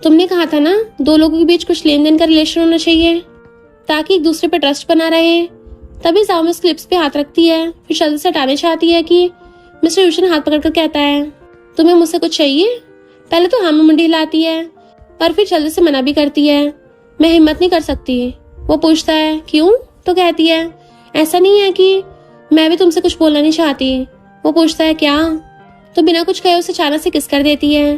तुमने कहा था ना दो लोगों के बीच कुछ लेन देन का रिलेशन होना चाहिए ताकि एक दूसरे पर ट्रस्ट बना रहे। तभी जाओमी उस क्लिप्स पे हाथ रखती है, फिर जल्दी से हटाने चाहती है कि मिस्टर यूशन हाथ पकड़कर कहता है, तुम्हें मुझसे कुछ चाहिए। पहले तो हाँ में मुंडी हिलाती है, पर फिर जल्दी से मना भी करती है, मैं हिम्मत नहीं कर सकती। वो पूछता है, क्यों। तो कहती है, ऐसा नहीं है कि मैं भी तुमसे कुछ बोलना नहीं चाहती। वो पूछता है, क्या। तो बिना कुछ कहे उसे अचानक से किस कर देती है।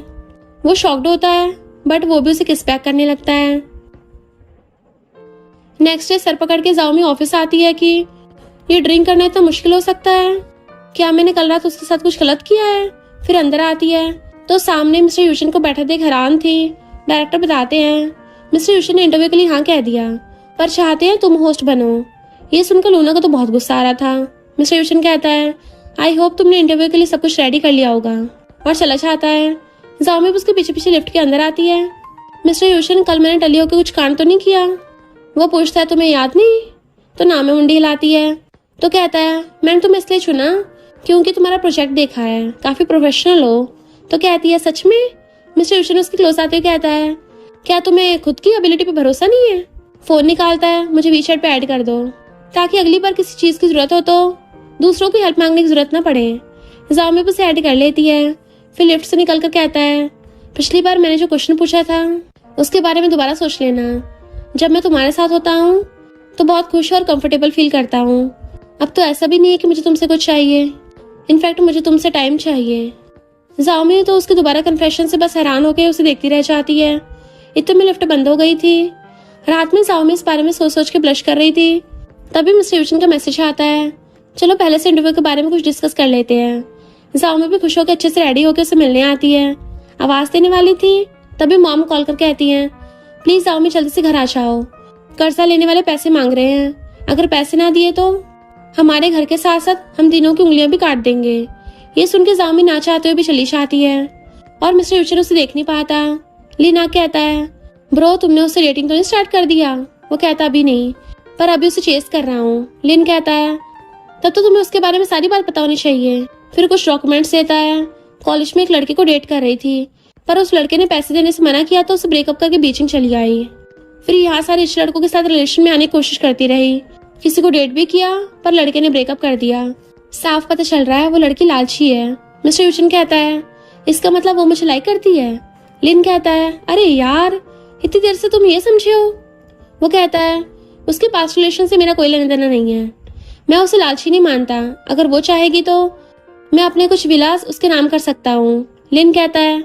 वो शॉक्ड होता है, बट वो भी उसे किस बैक करने लगता है। नेक्स्ट डे सर पकड़ के जाओमी ऑफिस आती है कि ये ड्रिंक करना इतना मुश्किल हो सकता है, क्या मैंने कल रात उसके साथ कुछ गलत किया है। फिर अंदर आती है तो सामने मिस्टर यूशन को बैठा देख हैरान थी। डायरेक्टर बताते हैं, मिस्टर यूशन ने इंटरव्यू के लिए हाँ कह दिया, पर चाहते हैं तुम होस्ट बनो। ये सुनकर लूना को तो बहुत गुस्सा आ रहा था। मिस्टर यूशन कहता है, आई होप तुमने इंटरव्यू के लिए सब कुछ रेडी कर लिया होगा, और चला जाता है। जाओमी उसके पीछे पीछे लिफ्ट के अंदर आती है। मिस्टर यूशन, कल मैंने टली होकर कुछ कांड तो नहीं किया। वो पूछता है, तुम्हें याद नहीं। तो नाम में मुंडी हिलाती है, तो कहता है, मैंने तुम्हें इसलिए चुना क्योंकि तुम्हारा प्रोजेक्ट देखा है, काफी प्रोफेशनल हो। तो कहती है, सच में। मिस्टर यूशन उसके क्लोज आते हुए कहता है, क्या तुम्हें खुद की एबिलिटी पे भरोसा नहीं है। फोन निकालता है, मुझे वीचैट पे ऐड कर दो ताकि अगली बार किसी चीज की जरूरत हो तो दूसरों की हेल्प मांगने की जरूरत ना पड़े। जाओमी भी उसे ऐड कर लेती है। फिर लिफ्ट से निकल कर कहता है, पिछली बार मैंने जो क्वेश्चन पूछा था उसके बारे में दोबारा सोच लेना। जब मैं तुम्हारे साथ होता हूँ तो बहुत खुश और कंफर्टेबल फील करता हूँ। अब तो ऐसा भी नहीं है कि मुझे तुमसे कुछ चाहिए, इनफैक्ट मुझे तुमसे टाइम चाहिए। जाओमी तो उसके दोबारा कन्फेशन से बस हैरान होकर उसे देखती रह जाती है। इतने में लिफ्ट बंद हो गई थी। रात में जाओमी इस बारे में सोच सोच के ब्लश कर रही थी। तभी मिस्टर यूचिन का मैसेज आता है, चलो पहले से इंटरव्यू के बारे में कुछ डिस्कस कर लेते हैं। जाओमी भी खुश होकर अच्छे से रेडी होकर उसे मिलने आती है। आवाज देने वाली थी तभी मॉम कॉल करके कहती है, प्लीज जाओमी जल्दी से घर आ जाओ, कर्जा लेने वाले पैसे मांग रहे हैं, अगर पैसे ना दिए तो हमारे घर के साथ साथ हम तीनों की उंगलियां भी काट देंगे। ये सुन के जाओमी ना चाहते हुए भी चली जाती है और मिस्टर यूचिन उसे देख नहीं पाता। लीना कहता है, ब्रो तुमने उससे डेटिंग तो नहीं स्टार्ट कर दिया? वो कहता अभी नहीं, पर अभी उसे चेस कर रहा हूँ। लिन कहता है, तब तो तुम्हें उसके बारे में सारी बात पता होनी चाहिए। फिर कुछ डॉक्यूमेंट्स देता है। कॉलेज में एक लड़के को डेट कर रही थी, पर उस लड़के ने पैसे देने से मना किया तो उसे ब्रेकअप करके बीचिंग चली आई। फिर यहाँ सारे रिच लड़कों के साथ रिलेशन में आने की कोशिश करती रही। किसी को डेट भी किया पर लड़के ने ब्रेकअप कर दिया। साफ पता चल रहा है वो लड़की लालची है। मिस्टर यूचिन कहता है, इसका मतलब वो मुझे लाइक करती है? लिन कहता है, अरे यार इतनी देर से तुम ये समझे हो? वो कहता है, उसके पास्ट रिलेशन से मेरा कोई लेना देना नहीं है, मैं उसे लालची नहीं मानता। अगर वो चाहेगी तो मैं अपने कुछ विलास उसके नाम कर सकता हूँ। लिन कहता है,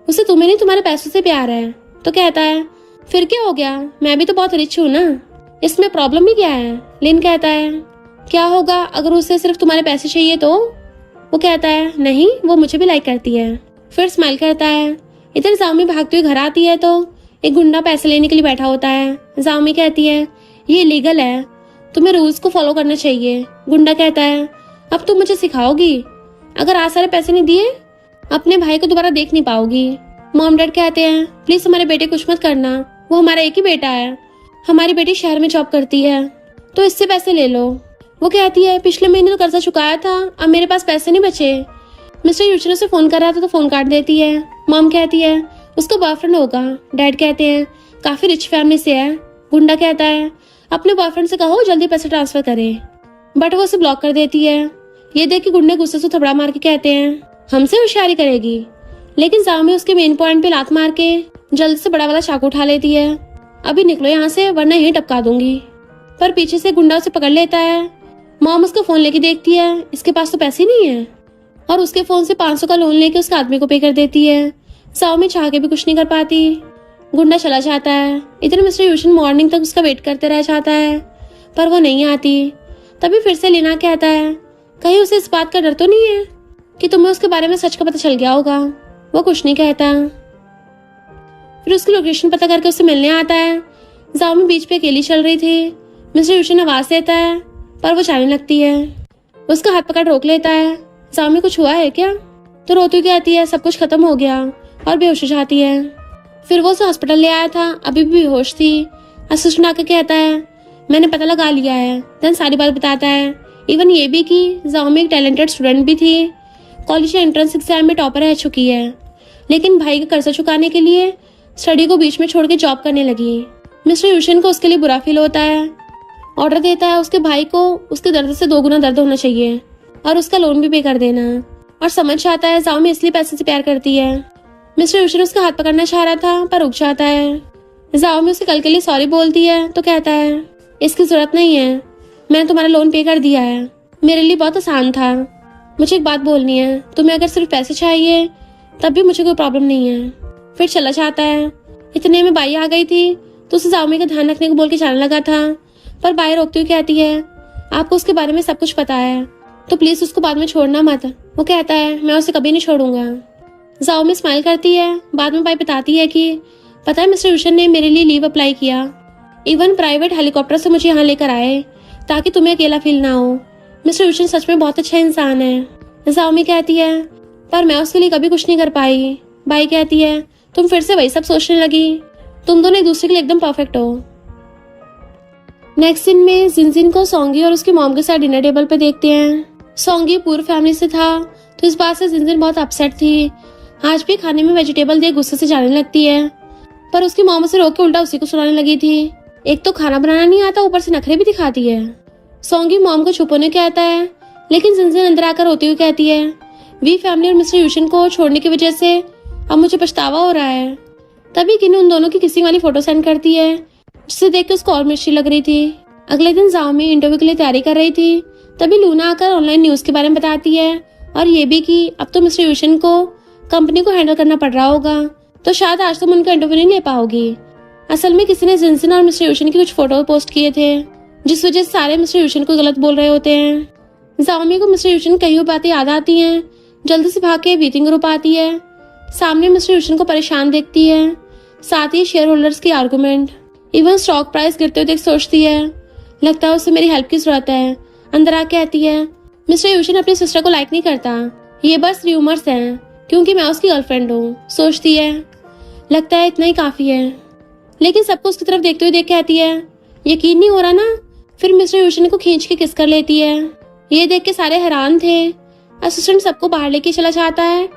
उसे तुम्हें नहीं तुम्हारे पैसों से प्यार है। तो कहता है, फिर क्या हो गया, मैं भी तो बहुत रिच हूँ ना, इसमें प्रॉब्लम ही क्या है? लिन कहता है, क्या होगा अगर उसे सिर्फ तुम्हारे पैसे चाहिए तो? वो कहता है, नहीं वो मुझे भी लाइक करती है। फिर स्माइल करता है। इधर जाओमी भागती हुई घर आती है तो एक गुंडा पैसे लेने के लिए बैठा होता है। जाओमी कहती है, ये इलीगल है, तुम्हें रूल्स को फॉलो करना चाहिए। गुंडा कहता है, अब तुम मुझे सिखाओगी? अगर आज सारे पैसे नहीं दिए अपने भाई को दोबारा देख नहीं पाओगी। मॉम डैड कहते हैं, प्लीज हमारे बेटे कुछ मत करना, वो हमारा एक ही बेटा है, हमारी बेटी शहर में जॉब करती है तो इससे पैसे ले लो। वो कहती है, पिछले महीने तो कर्जा चुकाया था, अब मेरे पास पैसे नहीं बचे। मिस्टर यूचिन से फोन कर रहा था तो फोन काट देती है। मॉम कहती है, उसका बॉयफ्रेंड होगा। डैड कहते हैं, काफी रिच फैमिली से है। गुंडा कहता है, अपने बॉयफ्रेंड से कहो जल्दी पैसे ट्रांसफर करे, बट वो उसे ब्लॉक कर देती है। ये देख के गुंडे गुस्से से थपड़ा मार के कहते हैं, हमसे होशियारी करेगी। लेकिन जाओमी उसके मेन पॉइंट पे लात मार के जल्दी से बड़ा वाला चाकू उठा लेती है। अभी निकलो यहाँ से वरना यहीं टपका दूंगी। पर पीछे से गुंडा उसे पकड़ लेता है। मॉम उसका फोन लेके देखती है, इसके पास तो पैसे नहीं है, और उसके फोन से 500 का लोन लेके उसके आदमी को पे कर देती है। जाओमी चाह के भी कुछ नहीं कर पाती। गुंडा चला जाता है। इधर मिस्टर यूचिन मॉर्निंग तक उसका वेट करते रह जाता है पर वो नहीं आती। तभी फिर से लीना कहता है, कहीं उसे इस बात का डर तो नहीं है कि तुम्हें उसके बारे में सच का पता चल गया होगा? वो कुछ नहीं कहता। फिर उसकी लोकेशन पता करके उसे मिलने आता है। जाओमी बीच पे अकेली चल रही थी। मिस्टर यूचिन आवाज देता है पर वो जाने लगती है। उसका हाथ पकड़ रोक लेता है। जाओमी कुछ हुआ है क्या? तो रोती हुई कहती है, सब कुछ खत्म हो गया, और बेहोश हो जाती है। फिर वो उसे हॉस्पिटल ले आया था, अभी भी बेहोश थी। असिस्टेंट आकर कहता है, मैंने पता लगा लिया है। देन सारी बात बताता है, इवन ये भी कि जाओमी एक टैलेंटेड स्टूडेंट भी थी, कॉलेज के एंट्रेंस एग्जाम में टॉपर रह चुकी है, लेकिन भाई का कर्जा चुकाने के लिए स्टडी को बीच में छोड़ के जॉब करने लगी। मिस्टर यूशिन को उसके लिए बुरा फील होता है। ऑर्डर देता है उसके भाई को उसके दर्द से 2 गुना दर्द होना चाहिए और उसका लोन भी पे कर देना, और समझ जाता है जाओमी इसलिए पैसे से प्यार करती है। मिस्टर यूशिन उसका हाथ पकड़ना चाह रहा था पर रुक जाता है। जाओमी उसे कल के लिए सॉरी बोलती है तो कहता है, इसकी जरूरत नहीं है, मैंने तुम्हारा लोन पे कर दिया है, मेरे लिए बहुत आसान था। मुझे एक बात बोलनी है, तुम्हें अगर सिर्फ पैसे चाहिए तब भी मुझे कोई प्रॉब्लम नहीं है। फिर चला जाता है। इतने में बाई आ गई थी तो उसे जाओमी का ध्यान रखने को बोल के जाने लगा था, पर बाई रोकती हुई कहती है, आपको उसके बारे में सब कुछ पता है तो प्लीज उसको बाद में छोड़ना मत। वो कहता है, मैं उसे कभी नहीं छोड़ूंगा। जाओमी स्माइल करती है। बाद में बाई बताती है कि पता है मिस्टर यूशिन ने मेरे लिए लीव अप्लाई किया, इवन प्राइवेट हेलीकॉप्टर से मुझे यहाँ लेकर आए ताकि तुम्हें अकेला फील ना हो। मिस्टर यूशिन सच में बहुत अच्छा इंसान है। जाओमी कहती है, पर मैं उसके लिए कभी कुछ नहीं कर पाई। बाई कहती है, तुम फिर से वही सब सोचने लगी, तुम दोनों एक दूसरे के लिए एकदम परफेक्ट हो। नेक्स्ट सीन में जिनजिन को सोंगी और उसकी मॉम के साथ डिनर टेबल पे देखते हैं। सोंगी पूरी फैमिली से था तो इस बात से जिनजिन बहुत अपसेट थी। आज भी खाने में वेजिटेबल देख गुस्से से जाने लगती है, पर उसकी मॉम से रोक के उल्टा उसी को सुनाने लगी थी। एक तो खाना बनाना नहीं आता, ऊपर से नखरे भी दिखाती है। सोंगी मॉम को छुप होने कहता है, लेकिन जिनजिन अंदर आकर रोती हुई कहती है, वी फैमिली और मिस्टर यूशन को छोड़ने की वजह से अब मुझे पछतावा हो रहा है। तभी किन्नू उन दोनों की किसिंग वाली फोटो सेंड करती है, जिसे देख के उसको और मिर्ची लग रही थी। अगले दिन जाओमी इंटरव्यू के लिए तैयारी कर रही थी, तभी लूना आकर ऑनलाइन न्यूज के बारे में बताती है और ये भी कि अब तो मिस्टर यूशन को कंपनी को हैंडल करना पड़ रहा होगा, तो शायद आज तुम उनका इंटरव्यू नहीं ले पाओगी। असल में किसी ने जिनसिन और मिस्टर यूशन की कुछ फोटो पोस्ट किए थे, जिस वजह से सारे मिस्टर यूशन को गलत बोल रहे होते हैं। जाओमी को मिस्टर यूशन कई बातें याद आती हैं, जल्दी से भाग के मीटिंग ग्रुप आती है। सामने मिस्टर यूशन को परेशान देखती है, साथ ही शेयर होल्डर्स की आर्गुमेंट, इवन स्टॉक प्राइस गिरते हुए देख सोचती है लगता है उसे मेरी हेल्प की जरूरत है। अंदर आके कहती है मिस्टर यूशन अपनी सिस्टर को लाइक नहीं करता, ये बस र्यूमर्स हैं क्योंकि मैं उसकी गर्लफ्रेंड हूँ। सोचती है लगता है इतना ही काफी है, लेकिन सबको उसकी तरफ देखते हुए देख कहती है यकीन नहीं हो रहा ना। फिर मिस्टर यूशन को खींच के किस कर लेती है। ये देख के सारे हैरान थे। असिस्टेंट सबको बाहर लेके चला जाता है।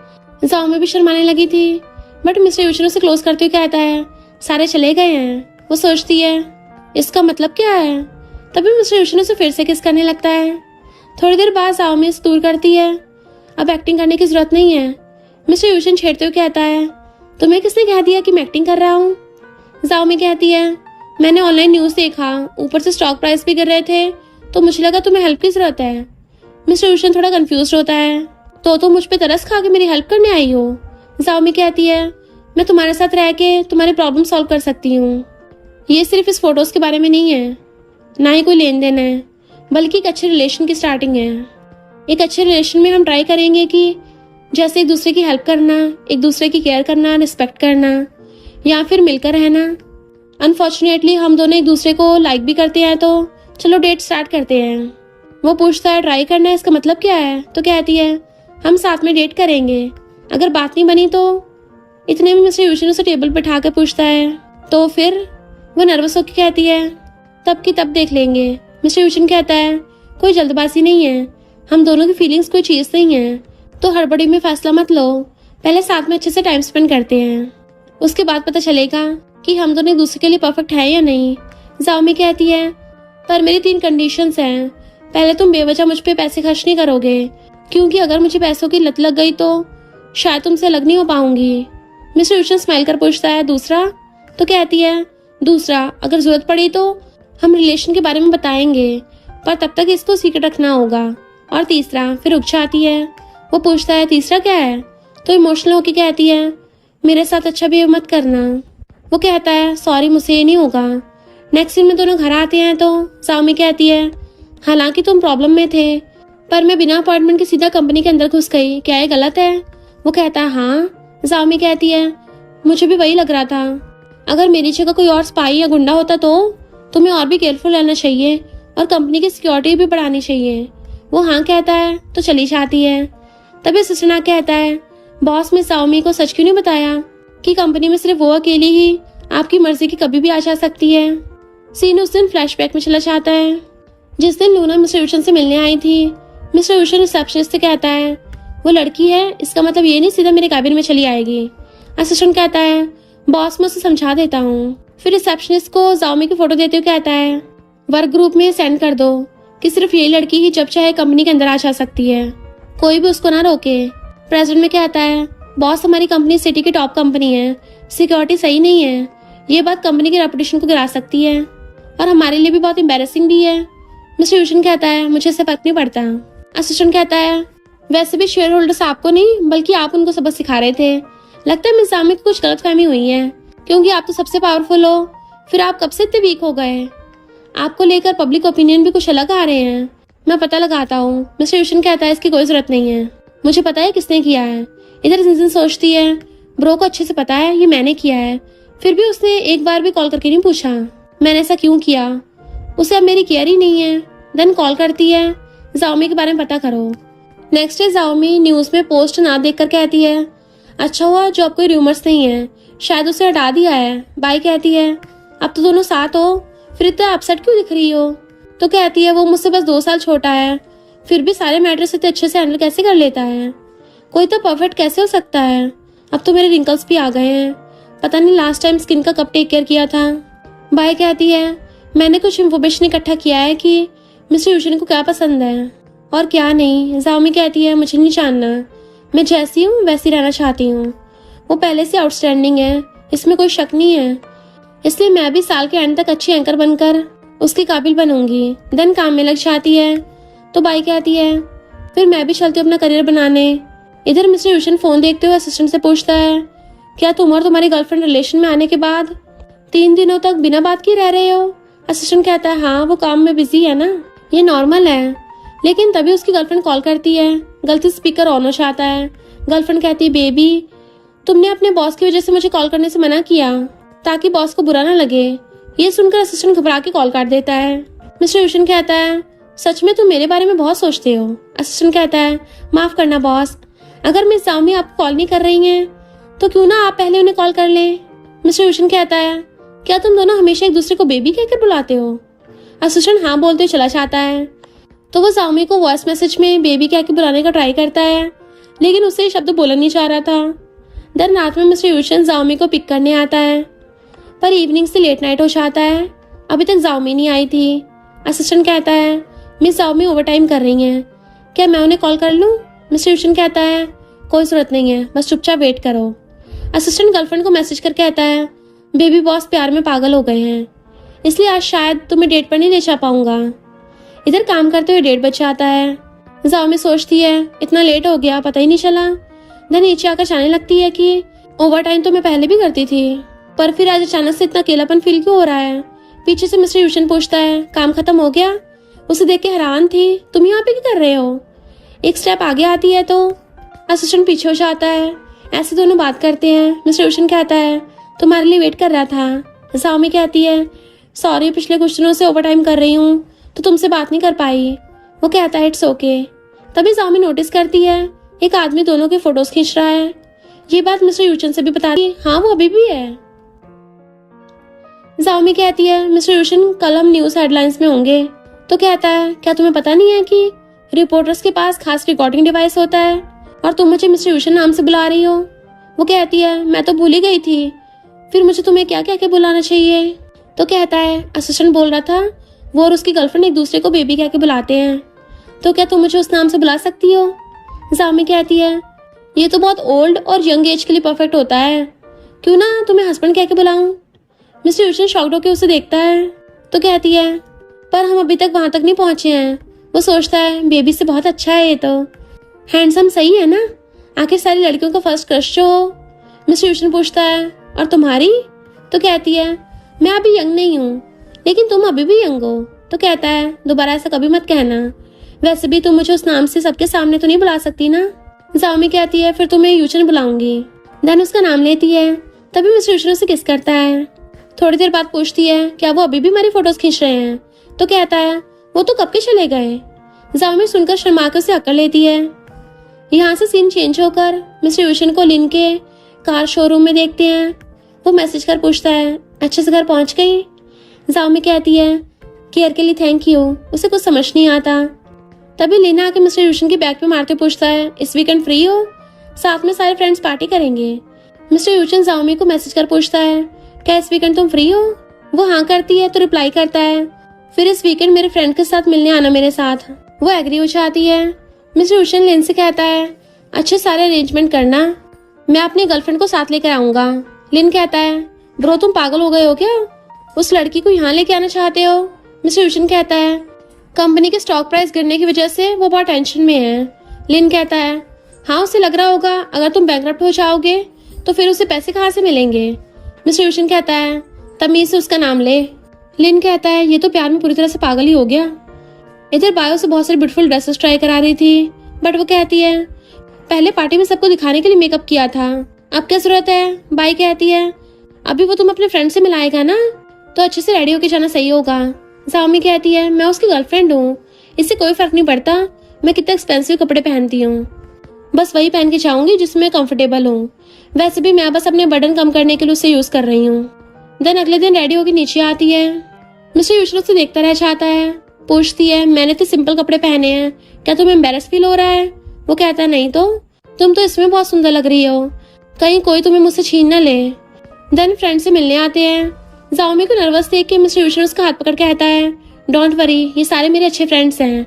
जाओमी भी शर्माने लगी थी, बट मिस्टर यूशन उसे क्लोज करते हुए कहता है सारे चले गए हैं। वो सोचती है इसका मतलब क्या है। तभी मिस्टर यूशन उसे फिर से किस करने लगता है। थोड़ी देर बाद जाओमी उसे दूर करती है। अब एक्टिंग करने की जरूरत नहीं है। मिस्टर यूशन छेड़ते हुए कहता है तुम्हें किसने कह दिया कि मैं एक्टिंग कर रहा हूँ। जाओमी कहती है मैंने ऑनलाइन न्यूज देखा, ऊपर से स्टॉक प्राइस भी गिर रहे थे, तो मुझे लगा तुम्हें हेल्प की जरूरत है। मिस्टर यूशन थोड़ा कंफ्यूज होता है, तो मुझ पे तरस खा के मेरी हेल्प करने आई हो। जाओमी कहती है मैं तुम्हारे साथ रह के तुम्हारे प्रॉब्लम सॉल्व कर सकती हूँ। ये सिर्फ इस फोटोज के बारे में नहीं है, ना ही कोई लेन देन है, बल्कि एक अच्छे रिलेशन की स्टार्टिंग है। एक अच्छे रिलेशन में हम ट्राई करेंगे कि जैसे एक दूसरे की हेल्प करना, एक दूसरे की केयर करना, रिस्पेक्ट करना, या फिर मिलकर रहना। अनफॉर्चुनेटली हम दोनों एक दूसरे को लाइक भी करते हैं, तो चलो डेट स्टार्ट करते हैं। वो पूछता है ट्राई करना है इसका मतलब क्या है। तो कहती है हम साथ में डेट करेंगे, अगर बात नहीं बनी तो। इतने में मिस्टर यूशन उसे टेबल पर उठा कर पूछता है तो फिर। वो नर्वस होकर कहती है तब की तब देख लेंगे। मिस्टर यूशन कहता है कोई जल्दबाजी नहीं है, हम दोनों की फीलिंग्स कोई चीज नहीं है, तो हड़बड़ी में फैसला मत लो, पहले साथ में अच्छे से टाइम स्पेंड करते हैं, उसके बाद पता चलेगा कि हम दोनों एक दूसरे के लिए परफेक्ट है या नहीं। जाओमी कहती है पर मेरी 3 कंडीशंस हैं। पहले तुम बेवजह मुझ पे पैसे खर्च नहीं करोगे, क्योंकि अगर मुझे पैसों की लत लग गई तो शायद तुमसे अलग नहीं हो पाऊंगी। मिस्टर यूशन स्माइल कर पूछता है दूसरा। तो कहती है दूसरा अगर जरूरत पड़ी तो हम रिलेशन के बारे में बताएंगे, पर तब तक इसको सीक्रेट रखना होगा। और तीसरा। फिर रुक जाती है। वो पूछता है तीसरा क्या है। तो इमोशनल होकर कहती है मेरे साथ अच्छा बिहेव मत करना। वो कहता है सॉरी मुझसे ये नहीं होगा। नेक्स्ट सीन में दोनों घर आते हैं तो जाओमी कहती है हालांकि तुम प्रॉब्लम में थे, पर मैं बिना अपॉइंटमेंट के सीधा कंपनी के अंदर घुस गई, क्या ये गलत है। वो कहता है हाँ। जाओमी कहती है मुझे भी वही लग रहा था, अगर मेरी जगह कोई और स्पाई या गुंडा होता तो तुम्हें और भी केयरफुल रहना चाहिए और कंपनी की सिक्योरिटी भी बढ़ानी चाहिए। वो हाँ कहता है तो चली जाती है। तभी असिस्टेंट कहता है बॉस ने जाओमी को सच क्यों नहीं बताया कि कंपनी में सिर्फ वो अकेली ही आपकी मर्जी की कभी भी आ जा सकती है। सीन उस दिन फ्लैशबैक में चला जाता है, जिस दिन लूना मिस्टर यूशन से मिलने आई थी। मिस्टर यूशन रिसेप्शनिस्ट से कहता है वो लड़की है, इसका मतलब ये नहीं सीधा मेरे कैबिन में चली आएगी। असिस्टेंट कहता है बॉस मैं उसे समझा देता हूँ। फिर रिसेप्शनिस्ट को जाओमी की फोटो देते हुए कहता है वर्क ग्रुप में सेंड कर दो कि सिर्फ ये लड़की ही जब चाहे कंपनी के अंदर आ जा सकती है, कोई भी उसको ना रोके। प्रेसिडेंट में कहता है बॉस हमारी कंपनी सिटी की टॉप कंपनी है, सिक्योरिटी सही नहीं है, ये बात कंपनी की रेपुटेशन को गिरा सकती है और हमारे लिए भी बहुत एम्बैरेसिंग भी है। मिस्टर यूशन कहता है मुझे इससे फर्क नहीं पड़ता। असिस्टेंट कहता है वैसे भी शेयर होल्डर्स आपको नहीं बल्कि आप उनको सबक सिखा रहे थे, लगता है मिस जामी को कुछ गलतफहमी हुई है, क्योंकि आप तो सबसे पावरफुल हो, फिर आप कब से इतने वीक हो गए। आपको लेकर पब्लिक ओपिनियन भी कुछ अलग आ रहे हैं, मैं पता लगाता हूँ। मिस्टर यूशन कहता है इसकी कोई जरूरत नहीं है, मुझे पता है किसने किया है। इधर जिनजिन सोचती है ब्रो को अच्छे से पता है ये मैंने किया है, फिर भी उसने एक बार भी कॉल करके नहीं पूछा मैंने ऐसा क्यों किया, उसे अब मेरी केयर ही नहीं है। देन कॉल करती है जाओमी के बारे में पता करो। नेक्स्ट डे जाओमी न्यूज में पोस्ट ना देखकर कहती है अच्छा हुआ जो अब कोई रूमर्स नहीं है, शायद उसे हटा दिया है। बाई कहती है अब तो दोनों साथ हो, फिर इतना अपसेट क्यों दिख रही हो। तो कहती है वो मुझसे बस 2 साल छोटा है, फिर भी सारे मैटर्स इतने अच्छे से हैंडल कैसे कर लेता है, कोई तो परफेक्ट कैसे हो सकता है। अब तो मेरे रिंकल्स भी आ गए हैं, पता नहीं लास्ट टाइम स्किन का कब टेक केयर किया था। बाई कहती है मैंने कुछ इन्फॉर्मेशन इकट्ठा किया है कि मिस्टर यूशन को क्या पसंद है और क्या नहीं। जाओमी कहती है मुझे नहीं जानना, मैं जैसी हूँ वैसी रहना चाहती हूँ। वो पहले से आउटस्टैंडिंग है, इसमें कोई शक नहीं है। इसलिए मैं भी साल के एंड तक अच्छी एंकर बनकर उसके काबिल बनूंगी। देन काम में लग जाती है तो बाई कहती है फिर मैं भी चलती हूँ अपना करियर बनाने। इधर मिस्टर यूशन फोन देखते हुए असिस्टेंट से पूछता है क्या तुम और तुम्हारी गर्लफ्रेंड रिलेशन में आने के बाद 3 दिनों तक बिना बात किए रह रहे हो? असिस्टेंट कहता है हाँ, वो काम में बिजी है ना, ये नॉर्मल है। लेकिन तभी उसकी गर्लफ्रेंड कॉल करती है। गलती स्पीकर ऑन हो जाता है। गर्लफ्रेंड कहती है बेबी तुमने अपने बॉस की वजह से मुझे कॉल करने से मना किया ताकि बॉस को बुरा ना लगे। ये सुनकर असिस्टेंट घबरा के कॉल काट देता है। मिस्टर यूशन कहता है सच में तुम मेरे बारे में बहुत सोचते हो। असिस्टेंट कहता है माफ करना बॉस, अगर मिस जाओमी आपको कॉल नहीं कर रही हैं तो क्यों ना आप पहले उन्हें कॉल कर लें। मिस्टर यूशन कहता है क्या तुम दोनों हमेशा एक दूसरे को बेबी कहकर बुलाते हो? असिस्टेंट हाँ बोलते हुए चला जाता है। तो वो जाओमी को वॉइस मैसेज में बेबी कहकर बुलाने का ट्राई करता है, लेकिन उससे ये शब्द बोलना नहीं चाह रहा था। देन रात में मिस्टर यूशन जाओमी को पिक करने आता है, पर इवनिंग से लेट नाइट हो जाता है। अभी तक जाओमी नहीं आई थी। असिस्टेंट कहता है मिस जाओमी ओवर टाइम कर रही हैं, क्या मैं उन्हें कॉल कर लूं? मिस्टर यूशन कहता है कोई जरूरत नहीं है, बस चुपचाप वेट करो। असिस्टेंट गर्लफ्रेंड को मैसेज करके कहता है बेबी बॉस प्यार में पागल हो गए हैं, इसलिए आज शायद तुम्हें डेट पर नहीं ले जा पाऊंगा। इधर काम करते हुए 1:30 बज जाता है। जाओमी सोचती है इतना लेट हो गया, पता ही नहीं चला। देन नीचे आकर जाने लगती है कि ओवर टाइम तो मैं पहले भी करती थी, पर फिर आज अचानक से इतना अकेलापन फील क्यों हो रहा है? पीछे से मिस्टर यूशन पूछता है काम खत्म हो गया? उसे देख के हैरान थी, तुम यहाँ पे क्या कर रहे हो? एक स्टेप आगे आती है तो असिस्टेंट पीछे हो जाता है। ऐसे दोनों बात करते हैं। मिस्टर यूशन कहता है तुम्हारे लिए वेट कर रहा था। जाओमी कहती है सॉरी, पिछले कुछ दिनों से ओवर टाइम कर रही हूँ तो तुमसे बात नहीं कर पाई। वो कहता है इट्स ओके। तभी जाओमी नोटिस करती है एक आदमी दोनों के फोटोज खींच रहा है। ये बात मिस्टर यूशन से भी बताती है, हाँ वो अभी भी है। जाओमी कहती है मिस्टर यूशन कल हम न्यूज हेडलाइंस में होंगे। तो कहता है क्या तुम्हें पता नहीं है कि रिपोर्टर्स के पास खास रिकॉर्डिंग डिवाइस होता है और तुम मुझे मिस्टर यूशन नाम से बुला रही हो? वो कहती है मैं तो भूल ही गई थी, फिर मुझे तुम्हें क्या कह के बुलाना चाहिए? तो कहता है असिस्टेंट बोल रहा था वो और उसकी गर्लफ्रेंड एक दूसरे को बेबी कह के बुलाते हैं, तो क्या तुम मुझे उस नाम से बुला सकती हो? जाओमी कहती है ये तो बहुत ओल्ड और यंग एज के लिए परफेक्ट होता है, क्यों ना तुम्हें हस्बैंड कह के बुलाऊं? मिस्टर यूशन शॉक्ड होकर उसे देखता है। तो कहती है पर हम अभी तक वहां तक नहीं पहुंचे हैं। वो सोचता है बेबी से बहुत अच्छा है, ये तो हैंडसम सही है ना, आखिर सारी लड़कियों का फर्स्ट क्रश जो हो। मिस्टर यूशन पूछता है और तुम्हारी? तो कहती है मैं अभी यंग नहीं हूँ, लेकिन तुम अभी भी यंग हो। तो कहता है दोबारा ऐसा कभी मत कहना, वैसे भी तुम मुझे उस नाम से सबके सामने तो नहीं बुला सकती ना। जाओमी कहती है फिर तुम्हें यूशन बुलाऊंगी। देन उसका नाम लेती है। तभी मिस्टर यूशन उसे किस करता है। थोड़ी देर बाद पूछती है क्या वो अभी भी हमारी फोटोज खींच रहे हैं? तो कहता है वो तो कब के चले गए। जाओमी सुनकर शर्मा कर उसे अकड़ लेती है। यहाँ से सीन चेंज होकर मिस्टर यूशन को लिन के कार शोरूम में देखते हैं। वो मैसेज कर पूछता है अच्छे से घर पहुंच गई? जाओमी कहती है केयर के लिए थैंक यू। उसे कुछ समझ नहीं आता। तभी लीना आके मिस्टर यूशन के बैग पे मारते पूछता है इस वीकेंड फ्री हो? साथ में सारे फ्रेंड्स पार्टी करेंगे। मिस्टर यूशन जाओमी को मैसेज कर पूछता है क्या इस वीकेंड तुम फ्री हो? वो हाँ करती है तो रिप्लाई करता है फिर इस वीकेंड मेरे फ्रेंड के साथ मिलने आना मेरे साथ। वो एग्री हो जाती है। मिस्टर यूशन लिन से कहता है अच्छे सारे अरेंजमेंट करना, मैं अपनी गर्लफ्रेंड को साथ लेकर आऊंगा। लिन कहता है ब्रो तुम पागल हो गए हो क्या? उस लड़की को यहाँ लेके आना चाहते हो? मिस्टर यूशन कहता है कंपनी के स्टॉक प्राइस गिरने की वजह से वो बहुत टेंशन में है। लिन कहता है हाँ उसे लग रहा होगा अगर तुम बैंकरप्ट हो जाओगे तो फिर उसे पैसे कहाँ से मिलेंगे। मिस्टर यूशन कहता है तमीज से उसका नाम ले। लिन कहता है ये तो प्यार में पूरी तरह से पागल ही हो गया। इधर बायो से बहुत सारी ब्यूटीफुल ड्रेसेस ट्राई करा रही थी, बट वो कहती है पहले पार्टी में सबको दिखाने के लिए मेकअप किया था, अब क्या जरूरत है? बाई कहती है अभी वो तुम अपने फ्रेंड से मिलाएगा ना, तो अच्छे से रेडी होके जाना सही होगा। जाओमी कहती है मैं उसकी गर्लफ्रेंड हूँ, इससे कोई फर्क नहीं पड़ता मैं कितने एक्सपेंसिव कपड़े पहनती हूँ, बस वही पहन के जाऊंगी जिसमें कंफर्टेबल हूँ। वैसे भी मैं बस अपने बर्डन कम करने के लिए उसे यूज कर रही हूँ। देन अगले दिन रेडी होकर नीचे आती है। मिस्टर यूशन उसे देखता रह जाता है। पूछती है मैंने तो सिंपल कपड़े पहने हैं, क्या तुम्हें एम्बेरस फील हो रहा है? वो कहता है नहीं तो, तुम तो इसमें बहुत सुंदर लग रही हो, कहीं कोई तुम्हें मुझसे छीन न ले। देन फ्रेंड से मिलने आते हैं। जाओमी को नर्वस देख के मिस्टर यूशन उसका हाथ पकड़ कहता है डोंट वरी, ये सारे मेरे अच्छे फ्रेंड्स हैं।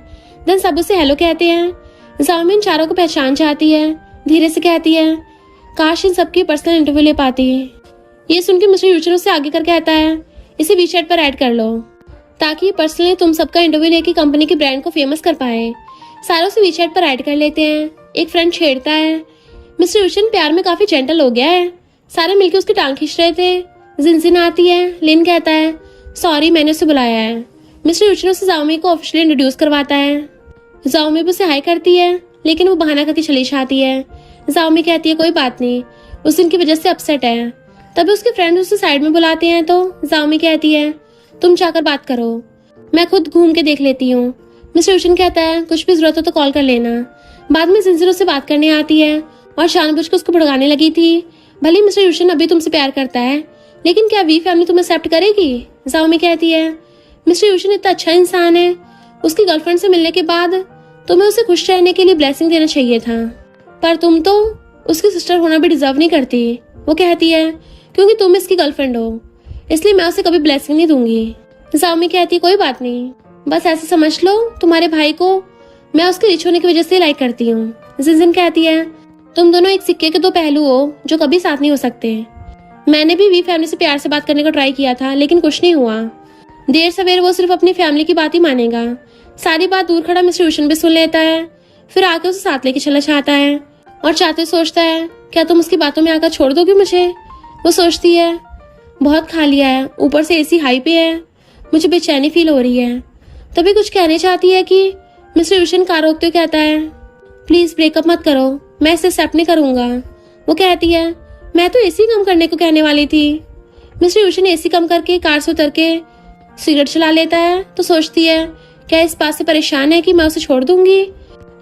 देन सब उसे हेलो कहते हैं। जाओमी इन चारों को पहचान जाती है। धीरे से कहती है, काश इन सबकी पर्सनल इंटरव्यू ले पाती। ये सुन के मिस्टर यूचन उससे आगे कर कहता है, इसे वीचैट पर ऐड कर लो ताकि पर्सनली तुम सबका इंटरव्यू लेके कंपनी के ब्रांड को फेमस कर पाए। सारे उसे वीचैट पर ऐड कर लेते हैं। एक फ्रेंड छेड़ता है। मिस्टर यूचन प्यार में काफी जेंटल हो गया है। सारे मिलकर उसकी टांग खींच रहे थे। जिनजिन आती है। लिन कहता है, सॉरी मैंने उसे बुलाया है। मिस्टर यूचन उसे जाओमी को ऑफिशियली इंट्रोड्यूस करवाता है। जाओमी भी उसे हाई करती है लेकिन वो बहाना करके चली जाती है। जाओमी कहती है, कोई बात नहीं, उस दिन की वजह से अपसेट है। तभी उसके फ्रेंड उसे साइड में बुलाते हैं तो जाओमी कहती है, तुम जाकर बात करो, मैं खुद घूम के देख लेती हूँ। मिस्टर यूचन कहता है, कुछ भी जरूरत हो तो कॉल कर लेना। बाद में जिनजिन उससे बात करने आती है और जानबूझकर उसको भड़काने लगी थी। भले मिस्टर यूचन अभी तुमसे प्यार करता है लेकिन क्या वी फैमिली तुम्हें एक्सेप्ट करेगी? जाओमी कहती है, मिस्टर यूचन इतना अच्छा इंसान है, उसकी गर्लफ्रेंड से मिलने के बाद तुम्हें उसे खुश रहने के लिए ब्लेसिंग देना चाहिए था, पर तुम तो उसकी सिस्टर होना भी डिजर्व नहीं करती। वो कहती है, क्योंकि तुम इसकी गर्लफ्रेंड हो इसलिए मैं उसे कभी ब्लेसिंग नहीं दूंगी। जाओमी कहती है, कोई बात नहीं, बस ऐसे समझ लो तुम्हारे भाई को मैं उसके रिच होने की वजह से लाइक करती हूँ। जिनजिन कहती है, तुम दोनों एक सिक्के के दो पहलू हो जो कभी साथ नहीं हो सकते। मैंने भी वी फैमिली से प्यार से बात करने का ट्राई किया था लेकिन कुछ नहीं हुआ। देर सवेर वो सिर्फ अपनी फैमिली की बात ही मानेगा। सारी बात दूर खड़ा मिस्टर यूचन भी सुन लेता है। फिर आके उसे साथ लेके चला जाता है और चाहते सोचता है, क्या तुम उसकी बातों में आकर छोड़ दोगे मुझे? वो सोचती है, बहुत खा लिया है, ऊपर से एसी हाई पे है, मुझे बेचैनी फील हो रही है। तभी कुछ कहने चाहती है कि मिस्टर यूचन कार रोकते हुए कहता है, प्लीज ब्रेकअप मत करो, मैं इसे एक्सेप्ट नहीं करूंगा। वो कहती है, मैं तो एसी कम करने को कहने वाली थी। मिस्टर यूचन एसी कम करके कार से उतर के सिगरेट चला लेता है तो सोचती है, क्या इस बात से परेशान है कि मैं उसे छोड़ दूंगी,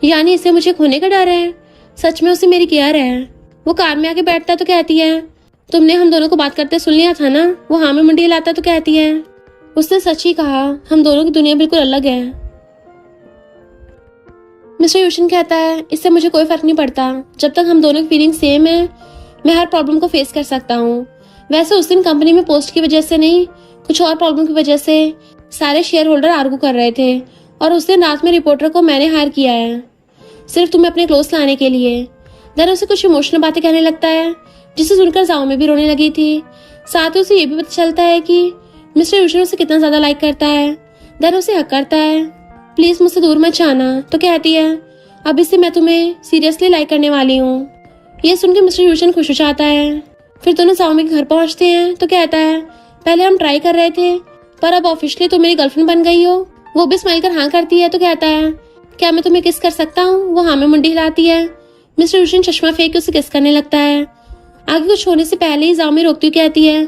यानी इसे मुझे खोने का डर है। सच में उसे मेरी केयर है। वो कार में आके बैठता है तो कहती है, तुमने हम दोनों को बात करते सुन लिया था ना? वो हाँ में मुंडी हिलाता तो कहती है, उसने सच ही कहा, हम दोनों की दुनिया बिल्कुल अलग है। मिस्टर यूचन कहता है, इससे मुझे कोई फर्क नहीं पड़ता, जब तक हम दोनों की फीलिंग सेम है मैं हर प्रॉब्लम को फेस कर सकता हूँ। वैसे उस दिन कंपनी में पोस्ट की वजह से नहीं, कुछ और प्रॉब्लम की वजह से सारे शेयर होल्डर आर्गू कर रहे थे और उस दिन रात में रिपोर्टर को मैंने हायर किया है सिर्फ तुम्हें अपने क्लोज लाने के लिए। देन उसे कुछ इमोशनल बातें कहने लगता है जिसे सुनकर जाओमी भी रोने लगी थी। साथ ही उसे ये भी पता चलता है कि मिस्टर यूचन उसे कितना ज्यादा लाइक करता है। देन उसे हक करता है, प्लीज मुझसे दूर मत जाना। तो कहती है, अभी से मैं तुम्हें सीरियसली लाइक करने वाली हूँ। ये सुनकर मिस्टर यूचन खुश हो जाता है। फिर दोनों जाओमी के घर पहुंचते हैं तो कहता है, पहले हम ट्राई कर रहे थे पर अब ऑफिशियली तुम मेरी गर्लफ्रेंड बन गई हो। वो भी स्माइल कर हाँ करती है तो कहता है, क्या मैं तुम्हें किस कर सकता हूँ? वो हाँ में मुंडी हिलाती है। मिस्टर यूचन चश्मा फेंक के उसे किस करने लगता है। आगे कुछ होने से पहले ही जाओमी रोकती हुई कहती है,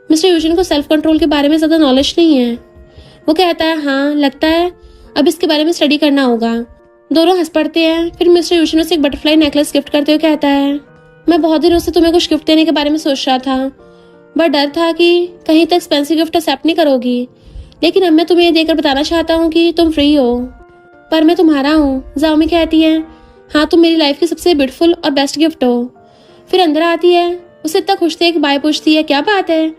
मिस्टर यूचन को सेल्फ कंट्रोल के बारे में ज्यादा नॉलेज नहीं है। वो कहता है, हाँ लगता है, अब इसके बारे में स्टडी करना होगा। दोनों हंस पड़ते हैं। फिर मिस्टर यूचन उसे एक बटरफ्लाई नेकलेस गिफ्ट करते हुए कहता है, मैं बहुत दिनों से तुम्हें कुछ गिफ्ट देने के बारे में सोच रहा था, बट डर था कि कहीं तक एक्सपेंसिव गिफ्ट एक्सेप्ट नहीं करोगी, लेकिन अब मैं तुम्हें देकर बताना चाहता हूँ कि तुम फ्री हो, पर मैं तुम्हारा हूँ। जाओमी कहती है, हाँ तुम मेरी लाइफ की सबसे ब्यूटीफुल और बेस्ट गिफ्ट हो। फिर अंदर आती है, उसे इतना खुश देख बाय पूछती है, क्या बात है?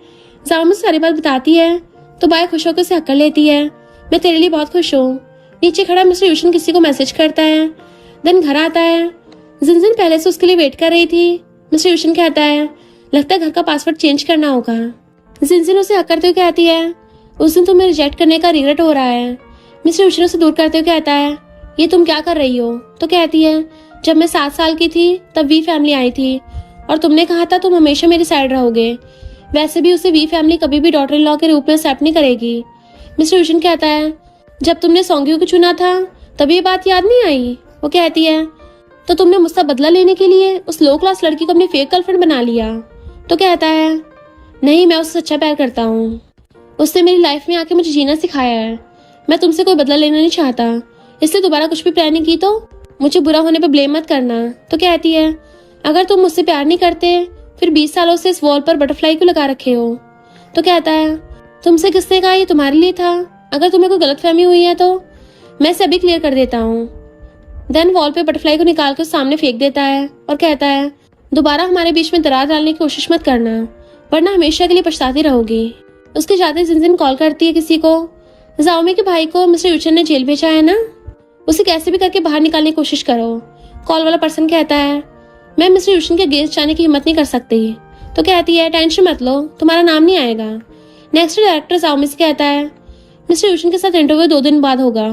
जाओमी से सारी बात बताती है तो बाय खुश होकर उसे हक कर लेती है, मैं तेरे लिए बहुत खुश हूँ। नीचे खड़ा मिस्टर यूचन किसी को मैसेज करता है। देन घर आता है। जिनजिन पहले से उसके लिए वेट कर रही थी। मिस्टर यूचन कहता है, लगता है घर का पासवर्ड चेंज करना होगा। जिनजिन उसे हक करते हुए कहती है, उस दिन तुम्हें रिजेक्ट करने का रिग्रेट हो रहा है। मिस्टर यूचन उसे दूर करते हुए कहता है, ये तुम क्या कर रही हो? तो कहती है, जब मैं 7 साल की थी तब वी फैमिली आई थी और तुमने कहा था तुम हमेशा मेरी साइड रहोगे। वैसे भी उसे वी फैमिली कभी भी डॉटर इन लॉ के रूप में एक्सेप्ट नहीं करेगी। मिस्टर यूचन कहता है, जब तुमने सोंग्यू को चुना था तब ये बात याद नहीं आई? वो कहती है, तो तुमने मुझसे बदला लेने के लिए उस लो क्लास लड़की को अपनी फेक गर्लफ्रेंड बना लिया? तो कहता है, नहीं, मैं उससे सच्चा प्यार करता हूँ, उसने मेरी लाइफ में आके मुझे जीना सिखाया है। मैं तुमसे कोई बदला लेना नहीं चाहता, इसलिए दोबारा कुछ भी प्लानिंग की तो मुझे बुरा होने पर ब्लेम मत करना। तो कहती है, अगर तुम मुझसे प्यार नहीं करते फिर 20 सालों से इस वॉल पर बटरफ्लाई क्यों लगा रखे हो? तो कहता है, तुमसे किसने कहा ये तुम्हारे लिए था? अगर तुम्हें कोई गलतफहमी हुई है तो मैं इसे अभी क्लियर कर देता हूँ। देन वॉल पे बटरफ्लाई को निकाल कर सामने फेंक देता है और कहता है, दोबारा हमारे बीच में दरार डालने की कोशिश मत करना, वरना हमेशा के लिए पछताती रहोगी। उसके जाते जिनजिन कॉल करती है किसी को। जाओमी के भाई को मिस्टर यूचन ने जेल भेजा है ना, उसे कैसे भी करके बाहर निकालने की कोशिश करो। कॉल वाला पर्सन कहता है, मैं मिस्टर यूशन के अगेंस्ट जाने की हिम्मत नहीं कर सकती। तो कहती है टेंशन मत लो, तुम्हारा नाम नहीं आएगा। नेक्स्ट डायरेक्टर जाओमी से कहता है मिस्टर यूशन के साथ इंटरव्यू 2 दिन बाद होगा।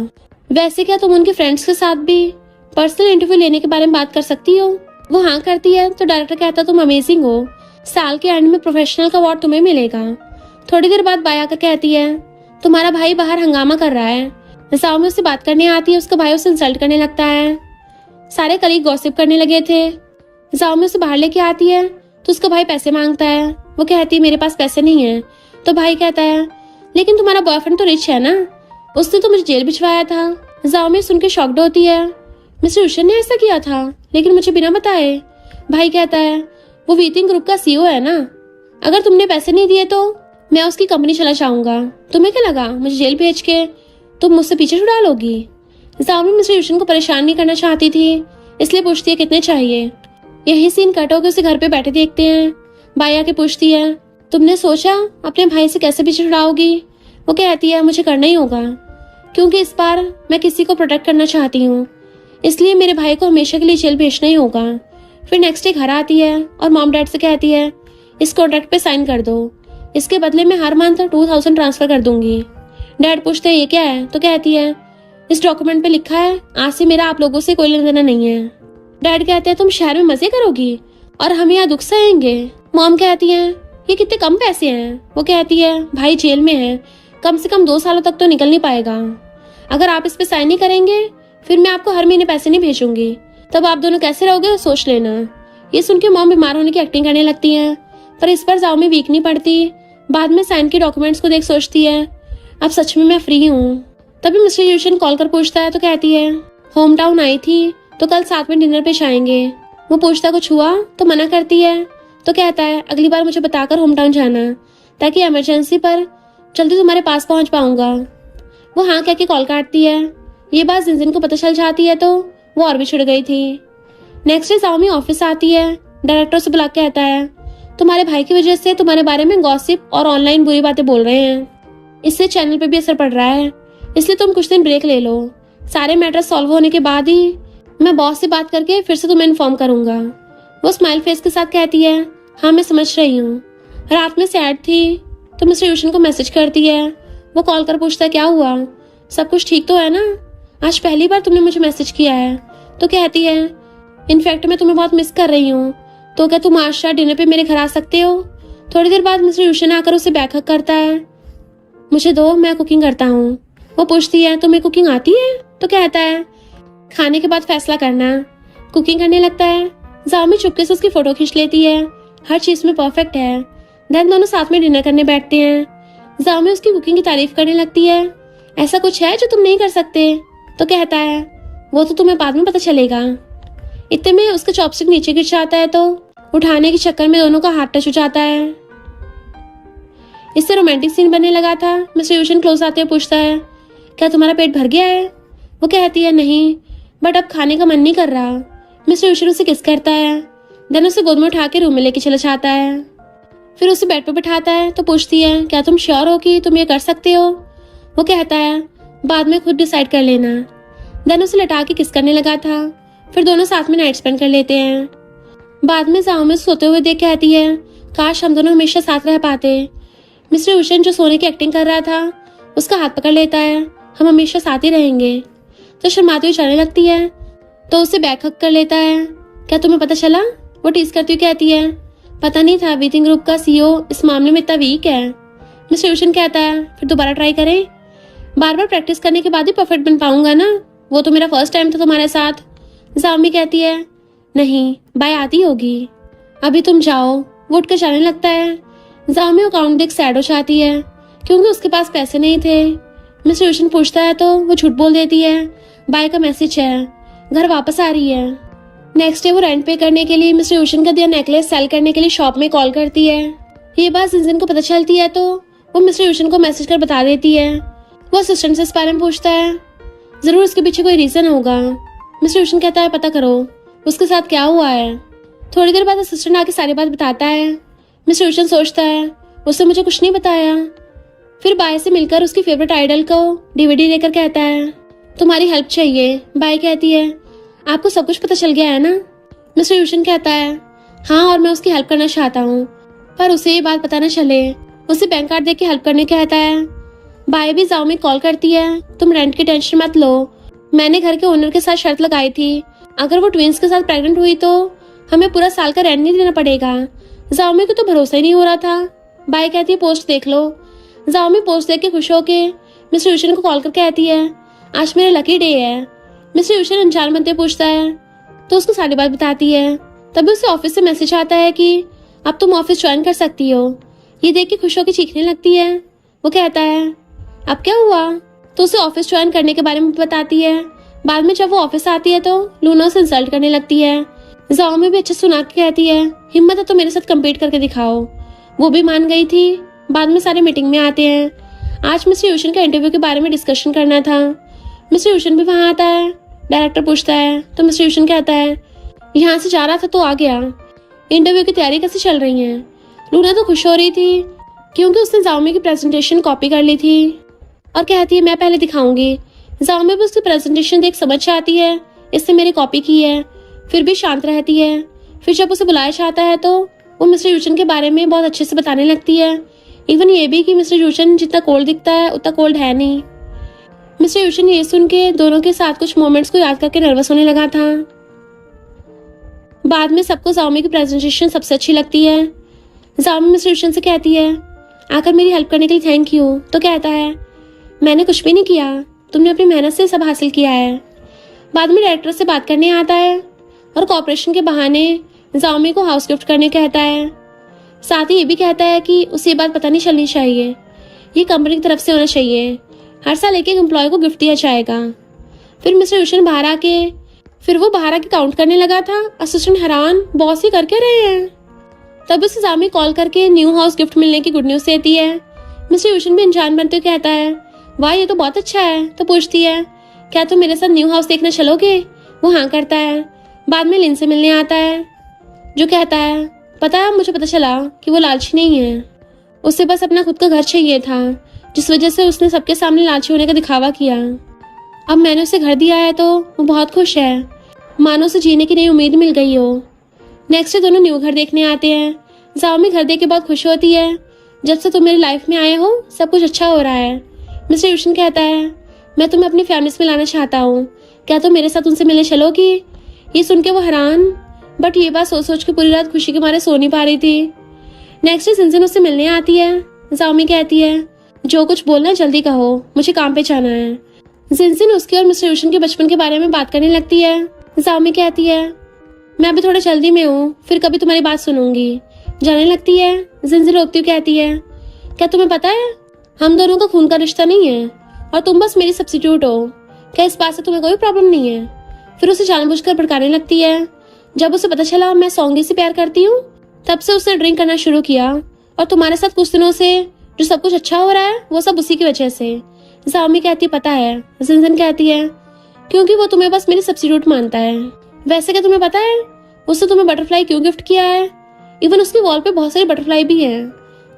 वैसे क्या तुम उनके फ्रेंड्स के साथ भी पर्सनल इंटरव्यू लेने के बारे में बात कर सकती हो? वो हाँ करती है। तो डायरेक्टर कहता है तुम अमेजिंग हो, साल के एंड में प्रोफेशनल का अवार्ड तुम्हें मिलेगा। थोड़ी देर बाद बाय आकर कहती है तुम्हारा भाई बाहर हंगामा कर रहा है। जाओमी उससे बात करने आती है, उसका भाई उसे इंसल्ट करने लगता है। सारे कलीग गॉसिप करने लगे थे। जाओमी उसे बाहर लेके आती है तो उसका भाई पैसे मांगता है। वो कहती है मेरे पास पैसे नहीं है। तो भाई कहता है लेकिन तुम्हारा बॉयफ्रेंड तो रिच है ना, उसने तो मुझे जेल भिजवाया था। जाओमी सुन के शॉक्ड होती है। मिस्टर यूशन ने ऐसा किया था लेकिन मुझे बिना बताए। भाई कहता है वो वीथिंग ग्रुप का सीईओ है ना, अगर तुमने पैसे नहीं दिए तो मैं उसकी कंपनी चला जाऊंगा। तुम्हें क्या लगा मुझे जेल भेज के तुम मुझसे पीछे छुड़ा लोगी? जाओमी मिस्टर यूशन को परेशान नहीं करना चाहती थी, इसलिए पूछती है कितने चाहिए। यही सीन कट होकर उसे घर पे बैठे देखते हैं। बाई आके पूछती है तुमने सोचा अपने भाई से कैसे पीछे छुड़ाओगी? वो कहती है मुझे करना ही होगा, क्योंकि इस बार मैं किसी को प्रोटेक्ट करना चाहती हूँ, इसलिए मेरे भाई को हमेशा के लिए जेल भेजना ही होगा। फिर नेक्स्ट डे घर आती है और मॉम डैड से कहती है इस कॉन्ट्रैक्ट पे साइन कर दो, इसके बदले में हर मंथ 2000 ट्रांसफर कर दूंगी। डैड पूछते हैं ये क्या है? तो कहती है इस डॉक्यूमेंट पे लिखा है आज से मेरा आप लोगों से कोई लेना देना नहीं है। डैड कहते हैं तुम शहर में मजे करोगी और हम यहाँ दुख सहेंगे। मॉम कहती है ये कितने कम पैसे हैं। वो कहती है भाई जेल में है, कम से कम 2 सालों तक तो निकल नहीं पाएगा। अगर आप इस पे साइन नहीं करेंगे फिर मैं आपको हर महीने पैसे नहीं भेजूंगी, तब आप दोनों कैसे रहोगे सोच लेना। ये सुन के मॉम बीमार होने की एक्टिंग करने लगती है, पर इस पर जाओमी वीक नहीं पड़ती। बाद में साइन के डॉक्यूमेंट्स को देख सोचती है अब सच में मैं फ्री हूँ। तभी मिस्टर यूशन कॉल कर पूछता है तो कहती है होम टाउन आई थी तो कल साथ में डिनर पे जाएंगे। वो पूछता कुछ हुआ तो मना करती है। तो कहता है अगली बार मुझे बताकर होम टाउन जाना, ताकि इमरजेंसी पर जल्दी तुम्हारे पास पहुंच पाऊंगा। वो हाँ कह के कॉल काटती है। ये बात जिनजिन को पता चल जाती है तो वो और भी छिड़ गई थी। नेक्स्ट डे जाओमी ऑफिस आती है। डायरेक्टर से बुला के कहता है तुम्हारे भाई की वजह से तुम्हारे बारे में गॉसिप और ऑनलाइन बुरी बातें बोल रहे हैं, इससे चैनल पे भी असर पड़ रहा है, इसलिए तुम कुछ दिन ब्रेक ले लो। सारे मैटर सॉल्व होने के बाद ही मैं बॉस से बात करके फिर से तुम्हें इन्फॉर्म करूंगा। वो स्माइल फेस के साथ कहती है हाँ मैं समझ रही हूँ। रात में सैड थी तो मिस्टर यूशन को मैसेज करती है। वो कॉल कर पूछता है क्या हुआ, सब कुछ ठीक तो है ना? आज पहली बार तुमने मुझे मैसेज किया है। तो कहती है इनफैक्ट मैं तुम्हें बहुत मिस कर रही हूँ, तो क्या तुम आज रात डिनर पे मेरे घर आ सकते हो? थोड़ी देर बाद मिस्टर यूशन आकर उसे बैक हग करता है। मुझे दो, मैं कुकिंग करता हूँ। वो पूछती है तुम्हें कुकिंग आती है? तो कहता है खाने के बाद फैसला करना। कुकिंग करने लगता है। जाओमी चुपके से उसकी फोटो खींच लेती है, हर चीज में परफेक्ट है। देन दोनों साथ में डिनर करने बैठते हैं। जाओमी उसकी कुकिंग की तारीफ करने लगती है। ऐसा कुछ है जो तुम नहीं कर सकते? तो कहता है वो तो तुम्हें बाद में पता चलेगा। इतने में उसका चॉपस्टिक नीचे गिर जाता है तो उठाने के चक्कर में दोनों का हाथ टच हो जाता है। इससे रोमांटिक सीन बनने लगा था। मिस्टर यूशन क्लोज आते हुए पूछता है क्या तुम्हारा पेट भर गया है? वो कहती है नहीं, बट अब खाने का मन नहीं कर रहा। मिस्टर यूशन उसे किस करता है, देन उसे गोद में उठा के रूम में लेके चला जाता है। फिर उसे बेड पर बिठाता है तो पूछती है क्या तुम श्योर हो कि तुम ये कर सकते हो? वो कहता है बाद में खुद डिसाइड कर लेना। देन उसे लटा के किस करने लगा था। फिर दोनों साथ में नाइट स्पेंड कर लेते हैं। बाद में जाओमी सोते हुए देख कहती है काश हम दोनों हमेशा साथ रह पाते। मिस्टर यूशन जो सोने की एक्टिंग कर रहा था उसका हाथ पकड़ लेता है, हम हमेशा साथ ही रहेंगे। तो शर्माती हुई जाने लगती है तो उसे बैक हग कर लेता है। क्या तुम्हें पता चला? वो टीज करती हुई कहती है पता नहीं था वीथिंग ग्रुप का सीईओ इस मामले में इतना वीक है। मिस्टर यूशन कहता है फिर दोबारा ट्राई करें, बार बार प्रैक्टिस करने के बाद ही परफेक्ट बन पाऊंगा ना, वो तो मेरा फर्स्ट टाइम था तुम्हारे साथ। जाओमी कहती है नहीं, बाय आती होगी, अभी तुम जाओ। वो उठ कर जाने लगता है। जाओमी अकाउंट देख सैड हो जाती है क्योंकि उसके पास पैसे नहीं थे। मिस्टर यूशन पूछता है तो वो झूठ बोल देती है बाय का मैसेज है, घर वापस आ रही है। नेक्स्ट डे वो रेंट पे करने के लिए मिस्टर यूशन का दिया नेकलेस सेल करने के लिए शॉप में कॉल करती है। ये बात जिनजिन को पता चलती है तो वो मिस्टर यूशन को मैसेज कर बता देती है। वो असिस्टेंट से इस बारे में पूछता है, जरूर इसके पीछे कोई रीजन होगा। मिस्टर यूशन कहता है पता करो उसके साथ क्या हुआ है। थोड़ी देर बाद असिस्टेंट आके सारी बात बताता है। मिस्टर यूशन सोचता है उसने मुझे कुछ नहीं बताया। फिर बाय से मिलकर उसकी फेवरेट आइडल को डीवीडी देकर कहता है तुम्हारी हेल्प चाहिए। बाय कहती है आपको सब कुछ पता चल गया है ना? मिस्टर यूशन कहता है हाँ और मैं उसकी हेल्प करना चाहता हूँ, पर उसे ये बात पता न चले। उसे बैंक कार्ड देके हेल्प करने कहता है। बाई भी जाओ में कॉल करती है, तुम रेंट की टेंशन मत लो, मैंने घर के ओनर के साथ शर्त लगाई थी, अगर वो ट्विंस के साथ प्रेग्नेंट हुई तो हमें पूरा साल का रेंट नहीं देना पड़ेगा। जाओमी को तो भरोसा ही नहीं हो रहा था। बाई कहती है पोस्ट देख लो। जाओमी पोस्ट देख के खुश होके मिस्टर यूशन को कॉल करके कहती है आज मेरा लकी डे है। मिस्टर यूशन अनजान बनते पूछता है तो उसको सारी बात बताती है। तभी उसे ऑफिस से मैसेज आता है कि अब तुम ऑफिस ज्वाइन कर सकती हो। ये देख के खुश होकर चीखने लगती है। वो कहता है अब क्या हुआ, तो उसे ऑफिस ज्वाइन करने के बारे में बताती है। बाद में जब वो ऑफिस आती है तो लूना उसे इंसल्ट करने लगती है। जाओमी भी अच्छे सुना के कहती है हिम्मत है तो मेरे साथ कम्पीट करके दिखाओ। वो भी मान गई थी। बाद में सारे मीटिंग में आते हैं। आज मिस्टर यूशन का इंटरव्यू के बारे में डिस्कशन करना था। मिस्टर यूशन भी वहां आता है। डायरेक्टर पूछता है तो मिस्टर यूशन कहता है यहाँ से जा रहा था तो आ गया। इंटरव्यू की तैयारी कैसे चल रही है? लूना तो खुश हो रही थी क्योंकि उसने जाओमी की प्रेजेंटेशन कॉपी कर ली थी और कहती है मैं पहले दिखाऊंगी। जाओमी भी उसकी प्रेजेंटेशन देख समझ आती है इसने मेरी कॉपी की है, फिर भी शांत रहती है। फिर जब उसे बुलाया जाता है तो वो मिस्टर यूशन के बारे में बहुत अच्छे से बताने लगती है। इवन ये भी कि मिस्टर यूशन जितना कोल्ड दिखता है उतना कोल्ड है नहीं। मिस्टर यूशन ये सुन के दोनों के साथ कुछ मोमेंट्स को याद करके नर्वस होने लगा था। बाद में सबको जाओमी की प्रेजेंटेशन सबसे अच्छी लगती है। जाओमी मिस्टर यूशन से कहती है आकर मेरी हेल्प करने के लिए थैंक यू। तो कहता है मैंने कुछ भी नहीं किया, तुमने अपनी मेहनत से सब हासिल किया है। बाद में डायरेक्टर से बात करने आता है और कॉर्पोरेशन के बहाने जाओमी को हाउस गिफ्ट करने कहता है। साथ ही ये भी कहता है कि उसे ये बात पता नहीं चलनी चाहिए, ये कंपनी की तरफ से होना चाहिए, हर साल एक एक एम्प्लॉय को गिफ्ट दिया जाएगा। फिर मिस्टर यूशन बाहर आके काउंट करने लगा था। असिस्टेंट हैरान बॉस ही करके रहे हैं। तब उसे जामी कॉल करके न्यू हाउस गिफ्ट मिलने की गुड न्यूज देती है। मिस्टर यूशन भी अनजान बनते हुए कहता है वाह ये तो बहुत अच्छा है। तो पूछती है क्या तुम मेरे साथ न्यू हाउस देखने चलोगे? वो हाँ करता है। बाद में लिन से मिलने आता है जो कहता है पता है मुझे पता चला कि वो लालची नहीं है, उसे बस अपना खुद का घर चाहिए था, जिस वजह से उसने सबके सामने लालची होने का दिखावा किया। अब मैंने उसे घर दिया है तो वो बहुत खुश है, मानो उसे जीने की नई उम्मीद मिल गई हो। नेक्स्ट डे दोनों न्यू घर देखने आते हैं। जाओमी घर देख के बहुत खुश होती है। जब से तुम मेरी लाइफ में आए हो सब कुछ अच्छा हो रहा है। मिस्टर यूशन कहता है मैं तुम्हें अपनी फैमिली में लाना चाहता हूँ, क्या तुम मेरे साथ उनसे मिलने चलोगी? ये सुन के वो हैरान, बट ये बात सोच सोच के पूरी रात खुशी के मारे सो नहीं पा रही थी। नेक्स्ट डे जिनजिन उससे मिलने आती है। जाओमी कहती है जो कुछ बोलना जल्दी कहो, मुझे काम पे जाना है। जिनजिन उसके और मिस्टर यूशन के बचपन के बारे में बात करने लगती है। जाओमी कहती है मैं अभी थोड़ा जल्दी में हूँ, फिर कभी तुम्हारी बात सुनूंगी। जाने लगती है। जिनजिन रोकती हुई कहती है क्या तुम्हें पता है हम दोनों का खून का रिश्ता नहीं है और तुम बस मेरी सब्स्टिट्यूट हो, क्या इस बात से तुम्हें कोई प्रॉब्लम नहीं है? फिर उसे जानबूझकर भड़काने लगती है। जब उसे पता चला मैं सौंगी से प्यार करती हूँ तब से उसने ड्रिंक करना शुरू किया और तुम्हारे साथ कुछ दिनों से जो सब कुछ अच्छा हो रहा है वो सब उसी की वजह से। जाओमी कहती पता है। जिनजिन कहती है क्योंकि वो तुम्हें बस मेरी सब्स्टिट्यूट मानता है। वैसे क्या तुम्हें पता है उसने तुम्हें बटरफ्लाई क्यों गिफ्ट किया है? इवन उसकी वॉल पे बहुत सारी बटरफ्लाई भी है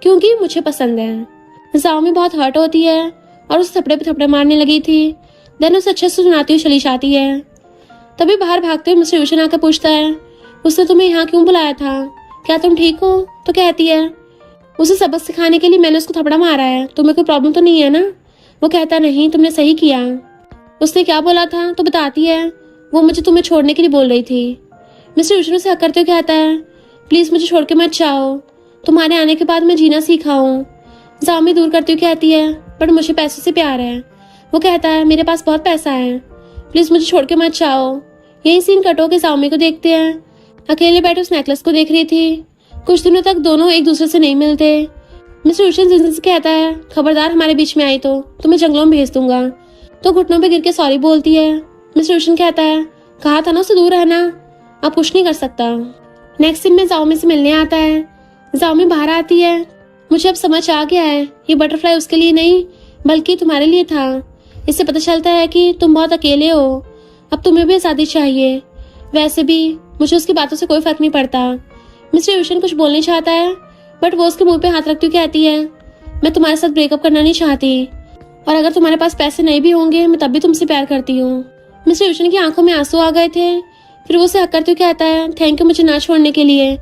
क्योंकि मुझे पसंद है। जाओमी बहुत हर्ट होती है और उसे थपड़े पे थपड़े मारने लगी थी। देन उसे अच्छे से सुनाती हुई चली जाती है। तभी बाहर भागते हुए मिस्टर यूशन आकर पूछता है उसने तुम्हें यहाँ क्यों बुलाया था, क्या तुम ठीक हो? तो कहती है उसे सबक सिखाने के लिए मैंने उसको थपड़ा मारा है, तुम्हें कोई प्रॉब्लम तो नहीं है ना? वो कहता नहीं तुमने सही किया। उसने क्या बोला था तो बताती है वो मुझे तुम्हें छोड़ने के लिए बोल रही थी। मिस्टर यूशन उसे हक करते हुए कहता है प्लीज मुझे छोड़ के मत जाओ, तुम्हारे आने के बाद मैं जीना सीखा हूँ। जामी दूर करती हुई कहती है बट मुझे पैसों से प्यार है। वो कहता है मेरे पास बहुत पैसा है, प्लीज मुझे छोड़ के मत जाओ। यही सीन कट होकर जामी को देखते हैं। अकेले बैठे उस नेकलेस को देख रही थी। कुछ दिनों तक दोनों एक दूसरे से नहीं मिलते। मिस्टर यूशन जिनजिन से कहता है खबरदार हमारे बीच में आई तो तुम्हें जंगलों में भेज दूंगा। तो घुटनों पे गिर के सॉरी बोलती है। मिस्टर यूशन कहता है कहा था ना उससे दूर रहना, अब कुछ नहीं कर सकता। नेक्स्ट सीन में जाओमी से मिलने आता है। जाओमी बाहर आती है। मुझे अब समझ आ गया है ये बटरफ्लाई उसके लिए नहीं बल्कि तुम्हारे लिए था। इससे पता चलता है कि तुम बहुत अकेले हो, अब तुम्हें भी आजादी चाहिए। वैसे भी मुझे उसकी बातों से कोई फर्क नहीं पड़ता। मिस्टर यूशन कुछ बोलना चाहता है बट वो उसके मुंह पे हाथ रखती हुई कहती है मैं तुम्हारे साथ ब्रेकअप करना नहीं चाहती और अगर तुम्हारे पास पैसे नहीं भी होंगे मैं तब भी तुमसे प्यार करती हूँ। मिस्टर यूशन की आंखों में आंसू आ गए थे फिर वो उसे हक करते हुए कहता है थैंक यू मुझे ना छोड़ने के लिए,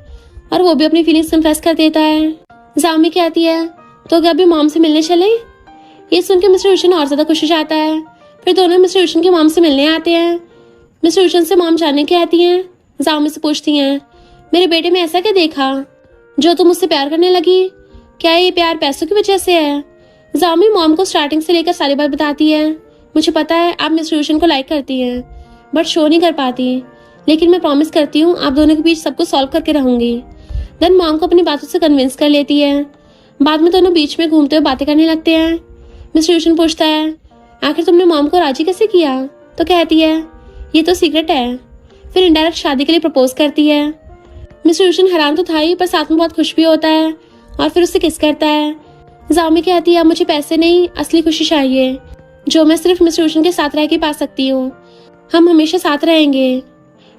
और वो भी अपनी फीलिंग्स कन्फेस कर देता है। जाओमी कहती है तो क्या अभी मॉम से मिलने चले? ये सुन के मिस्टर यूशन और ज्यादा खुश हो जाता है। फिर दोनों मिस्टर यूशन की मॉम से मिलने आते हैं। मिस्टर यूशन से मॉम जानने के आती हैं। जाओमी से पूछती हैं मेरे बेटे में ऐसा क्या देखा जो तुम मुझसे प्यार करने लगी? क्या ये प्यार पैसों की वजह से है? जाओमी मॉम को स्टार्टिंग से लेकर सारी बात बताती है। मुझे पता है आप मिस्टर यूशन को लाइक करती हैं बट शो नहीं कर पाती, लेकिन मैं प्रॉमिस करती हूँ आप दोनों के बीच सब कुछ सॉल्व करके रहूंगी। देन मॉम को अपनी बातों से कन्विंस कर लेती है। बाद में दोनों बीच में घूमते हुए बातें करने लगते हैं। मिस्टर यूशन पूछता है आखिर तुमने मॉम को राजी कैसे किया? तो कहती है ये तो सीक्रेट है। फिर इनडायरेक्ट शादी के लिए प्रपोज करती है। मिस्टर यूशन हैरान तो था ही पर साथ में बहुत खुश भी होता है और फिर उससे किस करता है। जाओमी कहती है अब मुझे पैसे नहीं असली खुशी चाहिए जो मैं सिर्फ मिस्टर यूशन के साथ रह के पा सकती हूँ। हम हमेशा साथ रहेंगे।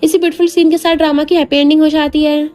इसी ब्यूटीफुल सीन के साथ ड्रामा की हैप्पी एंडिंग हो जाती है।